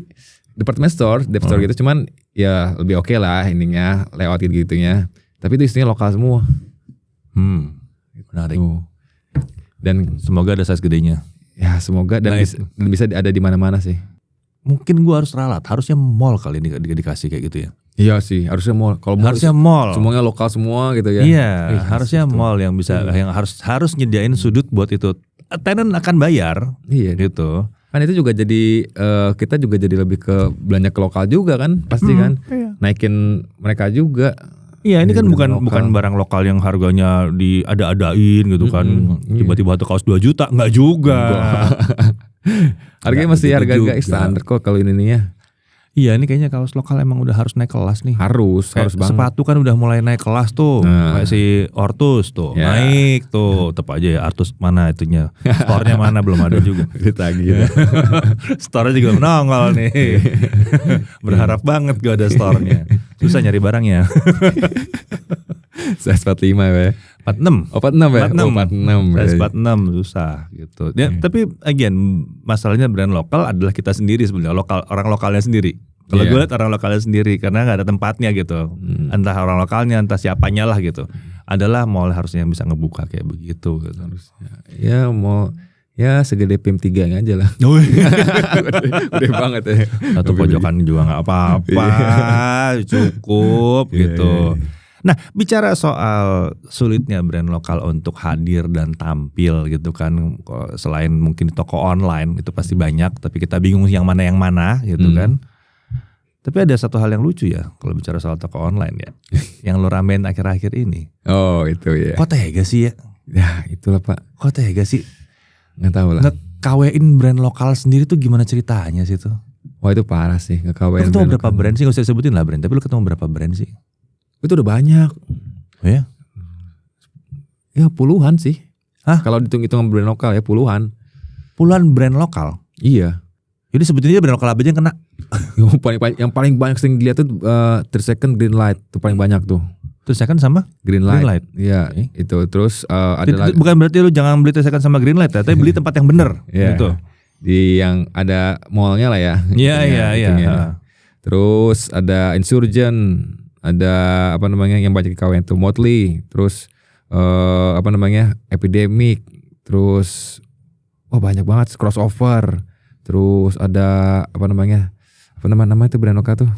department store gitu, cuman ya lebih oke lah ininya, layout gitu-gitunya. Tapi itu isinya lokal semua. Menarik. Dan semoga ada size gedenya. Ya semoga dan bisa ada di mana-mana sih. Mungkin gua harus ralat, harusnya mall kali ini dikasih kayak gitu ya. Iya sih, harusnya mall. Kalau harusnya mall. Semuanya lokal semua gitu ya. Iya, harusnya mall yang bisa yang harus nyediain sudut buat itu. Tenant akan bayar. Iya gitu. Kan itu juga jadi kita juga jadi lebih ke belanja ke lokal juga kan, pasti kan. Iya. Naikin mereka juga. Iya, ini kan bukan barang lokal yang harganya ada-adain gitu kan. Tiba-tiba tuh kaos 2 juta, enggak juga. Harganya masih harga standar kok kalau ini nih ya. Iya, ini kayaknya kaos lokal emang udah harus naik kelas nih. Harus banget. Sepatu kan udah mulai naik kelas tuh. Kayak si Ortus tuh, naik tuh. Tetep aja ya Ortus mana itunya. Store-nya mana belum ada juga. Ditagih. Store-nya juga nongol nih. Berharap banget gue ada store-nya. Susah nyari barangnya. Size 45 ya. 46. Oh 46 ya? 46. Size 46 susah gitu. Ya, tapi again masalahnya brand lokal adalah kita sendiri sebenarnya, orang lokalnya sendiri. Kalau gue lihat orang lokalnya sendiri karena nggak ada tempatnya gitu. Entah orang lokalnya, entah siapanya lah gitu. Adalah mall harusnya yang bisa ngebuka kayak begitu gitu. Harusnya. Ya mau ya segede PIM 3 aja lah. Udah banget ya. Satu pojokan juga nggak apa-apa, cukup gitu. Nah, bicara soal sulitnya brand lokal untuk hadir dan tampil gitu kan, selain mungkin toko online itu pasti banyak, tapi kita bingung yang mana gitu kan. Tapi ada satu hal yang lucu ya kalau bicara soal toko online ya, yang lo ramein akhir-akhir ini. Oh itu ya. Kok tega sih ya? Ya itulah Pak. Kok tega sih? Nggak tahu lah. Nge-KW-in brand lokal sendiri tuh gimana ceritanya sih tuh? Wah itu parah sih nge-KW-in. Lu ketemu berapa brand sih? Gak usah sebutin lah brand, tapi lu ketemu berapa brand sih? Itu udah banyak. Oh ya? Ya puluhan sih. Hah? Kalau dihitung-hitung brand lokal ya puluhan. Puluhan brand lokal? Iya. Jadi sebetulnya brand lokal apa aja yang kena? Yang paling banyak sering dilihat tuh 3 Second Green Light. Itu paling banyak tuh. Terus second sama? Green Light. Iya itu. Terus ada lagi. Bukan berarti lu jangan beli second sama Green Light ya, tapi beli tempat yang bener gitu. Di yang ada mallnya lah ya. Iya. Terus ada Insurgent. Ada apa namanya yang banyak KW itu Motley, terus Epidemic, terus banyak banget crossover, terus ada apa namanya itu brand lokal tuh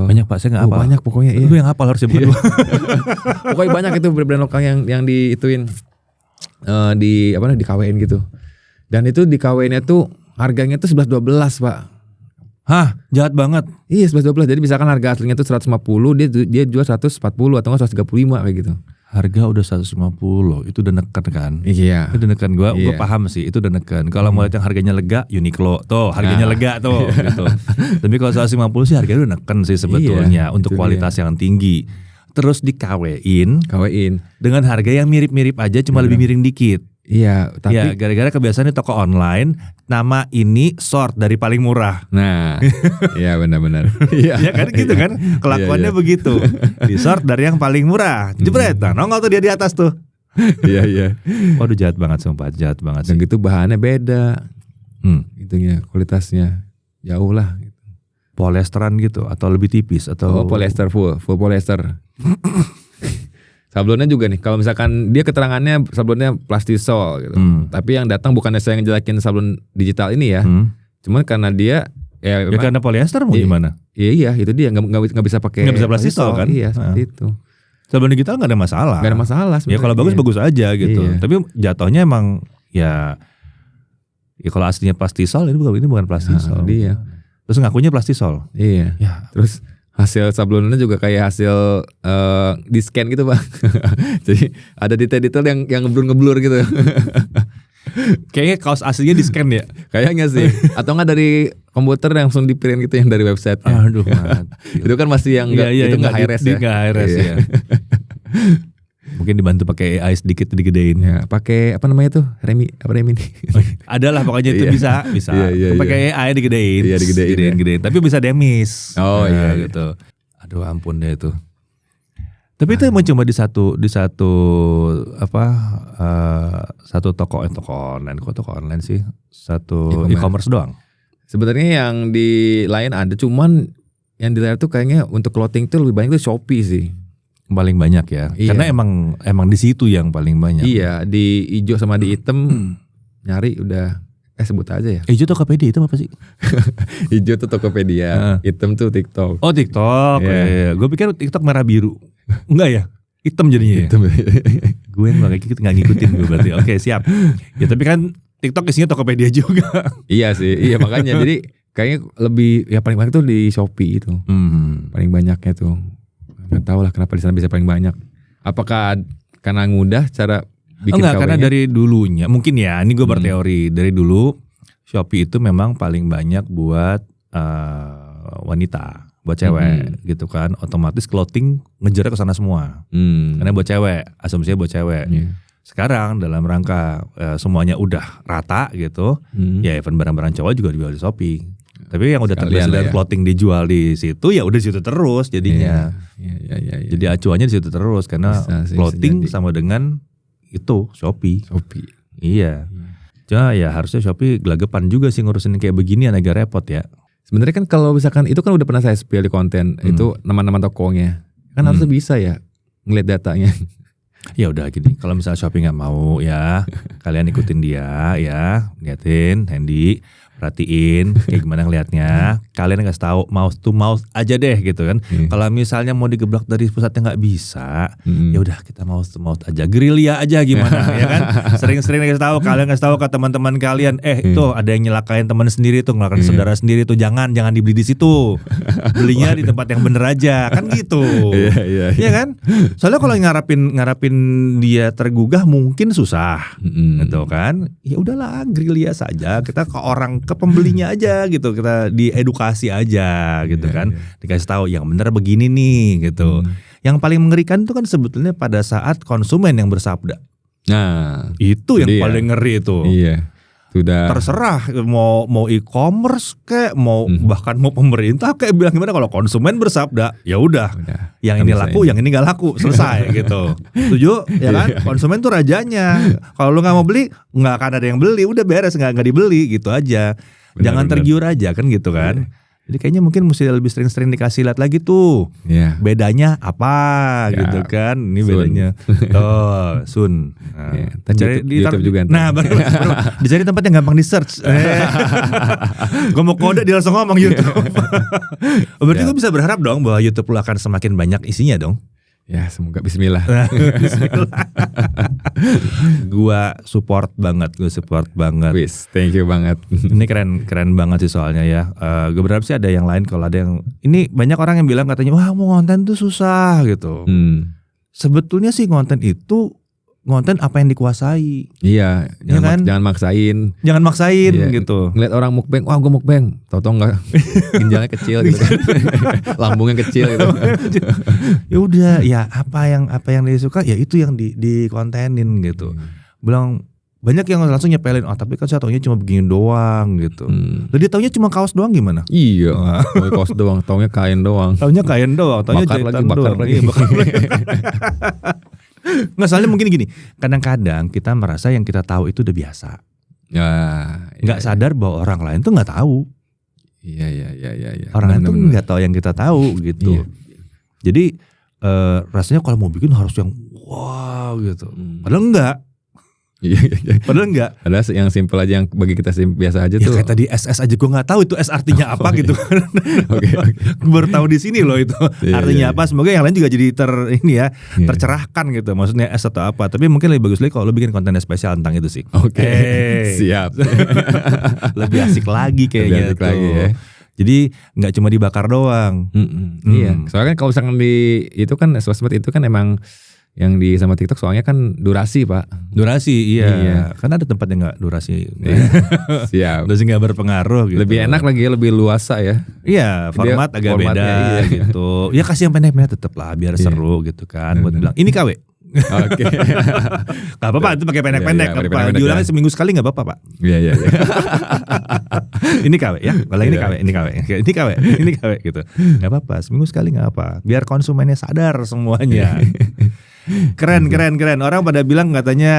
banyak Pak, saya nggak hafal. Banyak pokoknya. Lu yang hafal harus sebut. Pokoknya banyak itu brand lokal yang diituin di KW-in gitu. Dan itu di KW-nya tuh harganya tuh 11-12 Pak. Hah, jahat banget. Iya 11-12. Jadi misalkan harga aslinya tuh 150, dia jual 140 atau enggak 135 kayak gitu. Harga udah 150, itu udah neken kan? Iya. Itu udah neken, gue paham sih, itu udah neken. Kalau mau lihat yang harganya lega, Uniqlo tuh, harganya lega tuh gitu. Tapi kalau 150 sih harganya udah neken sih sebetulnya untuk kualitas yang tinggi. Terus di KW-in dengan harga yang mirip-mirip aja, cuma lebih miring dikit. Iya, tapi Ya gara-gara kebiasaan di toko online, nama ini sort dari paling murah. nah, iya benar-benar. Iya. Ya kan gitu kan, kelakuannya Iya. begitu. Di sort dari yang paling murah. Jebret, nah nongol tuh dia di atas tuh. Iya, iya. Waduh jahat banget sumpah, jahat banget sih. Dan gitu bahannya beda. Itunya kualitasnya jauh lah. Polyesteran gitu atau lebih tipis atau Polyester full polyester. Sablonnya juga nih, kalau misalkan dia keterangannya sablonnya plastisol gitu. Tapi yang datang bukannya saya ngejelekin sablon digital ini ya. Cuman karena dia ya karena polyester mau gimana? Iya, itu dia nggak bisa pakai. Nggak bisa plastisol kan? Iya, seperti itu. Sablon digital nggak ada masalah. Nggak ada masalah. Ya kalau bagus aja gitu. Iya. Tapi jatuhnya emang ya kalau aslinya plastisol ini bukan plastisol. Nah, dia. Terus ngakunya plastisol. Iya. Ya. Terus hasil sablonnya juga kayak hasil di scan gitu bang. Jadi ada detail-detail yang ngeblur gitu. Kayaknya kaos aslinya di scan ya. Kayaknya sih. Atau nggak dari komputer langsung di print gitu yang dari website. Aduh mati. Itu kan masih yang itu nggak high res ya. Nggak high res ya. Mungkin dibantu pakai AI sedikit digedein. Ya, pakai apa namanya tuh? Remi nih? Adalah pokoknya itu bisa. Iya, pakai AI digedein. Iya, digedein. Tapi bisa demis. Oh iya gitu. Aduh ampun deh itu. Tapi itu emang cuma di satu toko online. Kok toko online sih? Satu e-commerce doang. Sebenarnya yang di lain ada, cuman yang di lain tuh kayaknya untuk clothing tuh lebih banyak tuh Shopee sih. Paling banyak ya. Iya. Karena emang di situ yang paling banyak. Iya, di hijau sama di hitam nyari udah sebut aja ya. Hijau Tokopedia itu apa sih? Hijau tuh Tokopedia, hitam tuh TikTok. Oh TikTok. Iya. Gue pikir TikTok merah biru. Enggak ya? Hitam jadinya. Hitam. Gue nggak ngikutin gue berarti. Oke siap. Ya tapi kan TikTok isinya Tokopedia juga. Iya sih, iya makanya jadi kayaknya lebih ya paling banyak tuh di Shopee itu. Paling banyaknya tuh. Nggak tahu lah kenapa di sana bisa paling banyak. Apakah karena mudah cara bikin enggak, karena KW-nya? dari dulunya mungkin ya. Ini gue berteori dari dulu Shopee itu memang paling banyak buat wanita, buat cewek gitu kan. Otomatis clothing ngejarnya ke sana semua. Karena buat cewek, asumsinya buat cewek. Sekarang dalam rangka semuanya udah rata gitu, ya even barang-barang cowok juga dijual di Shopee. Tapi yang udah terbiasa dengan clothing dijual di situ ya udah di situ terus jadinya. Iya. Jadi acuannya di situ terus karena clothing sama dengan itu Shopee. Iya. Cuma ya harusnya Shopee gelagapan juga sih ngurusin kayak begini, agak repot ya. Sebenarnya kan kalau misalkan itu kan udah pernah saya spill di konten itu nama-nama tokonya. Kan harusnya bisa ya ngeliat datanya. Ya udah gini, kalau misalnya Shopee nggak mau ya, kalian ikutin dia ya, liatin Hendy, perhatiin kayak gimana ngelihatnya. Kalian kasih tahu mouse to mouse aja deh gitu kan. Kalau misalnya mau digeblok dari pusatnya nggak bisa, ya udah kita mouse to mouse aja, gerilya aja gimana ya kan. Sering-sering kasih tahu, kalian kasih tahu ke teman-teman kalian, itu ada yang nyelakain teman sendiri tuh, ngelakain saudara sendiri tuh, jangan dibeli di situ, belinya di tempat yang bener aja kan gitu. Iya kan. Soalnya kalau ngarapin dia tergugah mungkin susah, gitu kan. Ya udahlah, gerilya saja, kita ke pembelinya aja gitu, kita diedukasi aja gitu kan, dikasih tahu yang benar begini nih gitu. Yang paling mengerikan itu kan sebetulnya pada saat konsumen yang bersabda. Nah, itu yang paling ngeri itu. Iya. Sudah terserah mau e-commerce kayak bahkan mau pemerintah kayak bilang gimana, kalau konsumen bersabda ya udah yang ini laku, yang ini nggak laku, selesai gitu. Setuju ya kan? Konsumen tuh rajanya. Kalau lu nggak mau beli nggak akan ada yang beli, udah beres, nggak dibeli gitu aja. Jangan tergiur aja kan gitu kan. Jadi kayaknya mungkin mesti lebih sering-sering dikasih lihat lagi tuh. Bedanya apa gitu kan. Ini bedanya. Tuh, Sun. Nah, cari di YouTube juga. Nah, baru dicari tempat yang gampang di search. Gue mau kode dia langsung ngomong YouTube. Berarti gue bisa berharap dong bahwa YouTube lu akan semakin banyak isinya dong. Ya semoga bismillah. Gua support banget. Wis, thank you banget. Ini keren banget sih soalnya ya. Gue berharap sih ada yang lain, kalau ada yang ini banyak orang yang bilang katanya wah mau konten tuh susah gitu. Sebetulnya sih konten apa yang dikuasai. Iya, jangan maksain. Jangan maksain gitu. Ngeliat orang mukbang, wah gue mukbang, tau-tau enggak ginjalnya kecil gitu kan. Lambungnya kecil gitu. Ya udah, ya apa yang dia suka ya itu yang dikontenin gitu. Bilang banyak yang langsung nyepelin, tapi kan saya taunya cuma begini doang gitu. Lalu dia taunya cuma kaos doang gimana? Iya, kaos doang, taunya kain doang. Taunya kain doang, taunya jahitan doang. Iya, bakar lagi. Nggak, soalnya mungkin gini, kadang-kadang kita merasa yang kita tahu itu udah biasa. Ya, nggak sadar bahwa orang lain tuh nggak tahu. Iya. Orang lain tuh nggak tahu yang kita tahu gitu. Iya. Jadi rasanya kalau mau bikin harus yang wow gitu. Padahal enggak. Iya. Padahal enggak. Padahal yang simple aja, yang bagi kita biasa aja ya, tuh. Kayak tadi SS aja gue nggak tahu itu S artinya apa gitu. Oke. Gue baru tahu di sini loh itu artinya apa. Semoga yang lain juga jadi tercerahkan gitu. Maksudnya S atau apa. Tapi mungkin lebih bagus lagi kalau lo bikin konten spesial tentang itu sih. Oke. Siap. Lebih asik lagi kayaknya tuh. Lagi, ya. Jadi nggak cuma dibakar doang. Iya. Soalnya kan kalau misalkan di itu kan sosmed itu kan emang yang di sama TikTok soalnya kan durasi, Pak. Durasi, iya. Karena ada tempat yang nggak durasi. Siap. Durasi nggak berpengaruh gitu. Lebih enak lagi, lebih luasa ya. Iya, format agak beda gitu. Ya kasih yang pendek-pendek tetap lah biar seru gitu kan. Buat bilang ini KW. Oke. Gak apa-apa itu pakai pendek-pendek. Diulangnya seminggu sekali nggak apa-apa, Pak. Iya. Ini KW ya. Kalau ini KW gitu. Nggak apa-apa, seminggu sekali nggak apa. Biar konsumennya sadar semuanya. Keren. Orang pada bilang katanya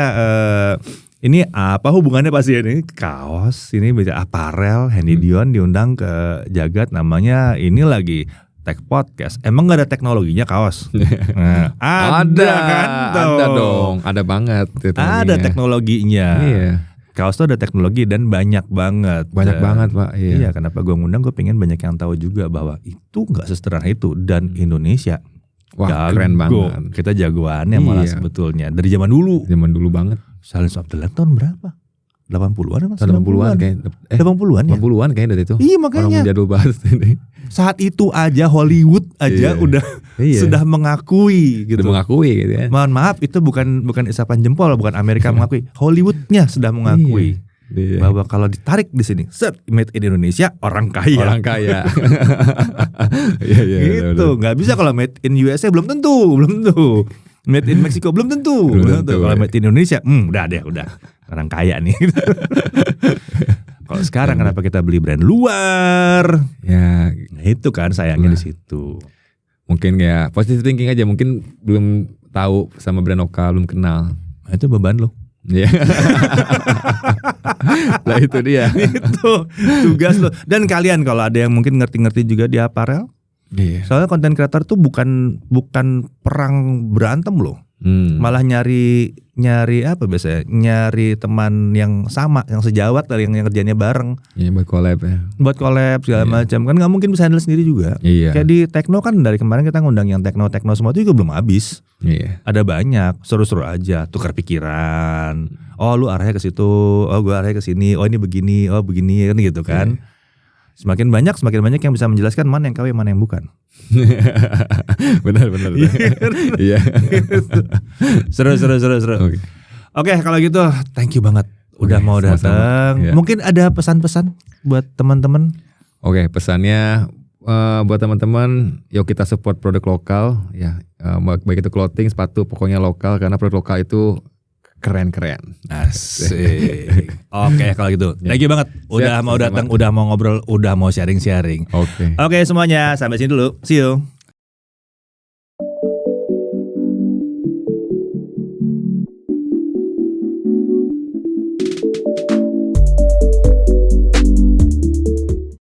ini apa hubungannya pasti ini kaos, ini bisa aparel. Hendy Dion diundang ke Jagat, namanya ini lagi Tech Podcast. Emang gak ada teknologinya kaos? Nah, ada dong, ada banget. Ada teknologinya. Iya. Kaos tuh ada teknologi dan banyak banget. Banget Pak. Iya, kenapa gue ngundang, gue pengen banyak yang tahu juga bahwa itu gak sesederhana itu. Dan Indonesia wah, keren banget. Kita jagoannya malah sebetulnya dari zaman dulu. Zaman dulu banget. Silence of the Lambs tahun berapa? 80-an apa? 80-an kayak. 80-an ya? 80-an kayaknya dari itu. Iya, makanya. Orang jadul banget ini. Saat itu aja Hollywood aja udah sudah mengakui gitu. Sudah mengakui gitu ya. Mohon maaf, itu bukan isapan jempol, bukan Amerika mengakui. Hollywoodnya sudah mengakui. Iya. Bahwa kalau ditarik di sini, made in Indonesia, orang kaya. Orang kaya. Gitu. Nggak bisa kalau made in USA belum tentu. Made in Mexico belum tentu. Kalau made in Indonesia, udah. Orang kaya nih. Kalau sekarang kenapa kita beli brand luar? Ya, itu kan sayangnya di situ. Mungkin ya positive thinking aja, mungkin belum tahu sama brand lokal, belum kenal. Nah, itu beban lo. Iya. Nah itu dia. Itu tugas lo. Dan kalian kalau ada yang mungkin ngerti-ngerti juga di aparel, soalnya konten creator tuh bukan perang berantem loh. Malah nyari apa biasanya? Nyari teman yang sama, yang sejawat dari yang kerjanya bareng. Iya, buat collab ya. Buat collab segala macam. Kan nggak mungkin bisa handle sendiri juga. Iya. Kayak di Tekno kan dari kemarin kita ngundang yang Tekno semua itu juga belum habis. Iya. Ada banyak, seru-seru aja, tukar pikiran. Oh, lu arahnya ke situ, oh gua arahnya ke sini. Oh, ini begini, oh begini kan gitu kan. Iya. Semakin banyak yang bisa menjelaskan mana yang KW, mana yang bukan. Benar. Iya. Seru. Oke, kalau gitu thank you banget udah mau datang. Ya. Mungkin ada pesan-pesan buat teman-teman? Oke, pesannya buat teman-teman, yuk kita support produk lokal ya. Baik itu clothing, sepatu, pokoknya lokal, karena produk lokal itu keren. Asik. Oke, kalau gitu. Thank you banget. Udah mau datang, udah mau ngobrol, udah mau sharing. Oke, semuanya. Sampai sini dulu. See you.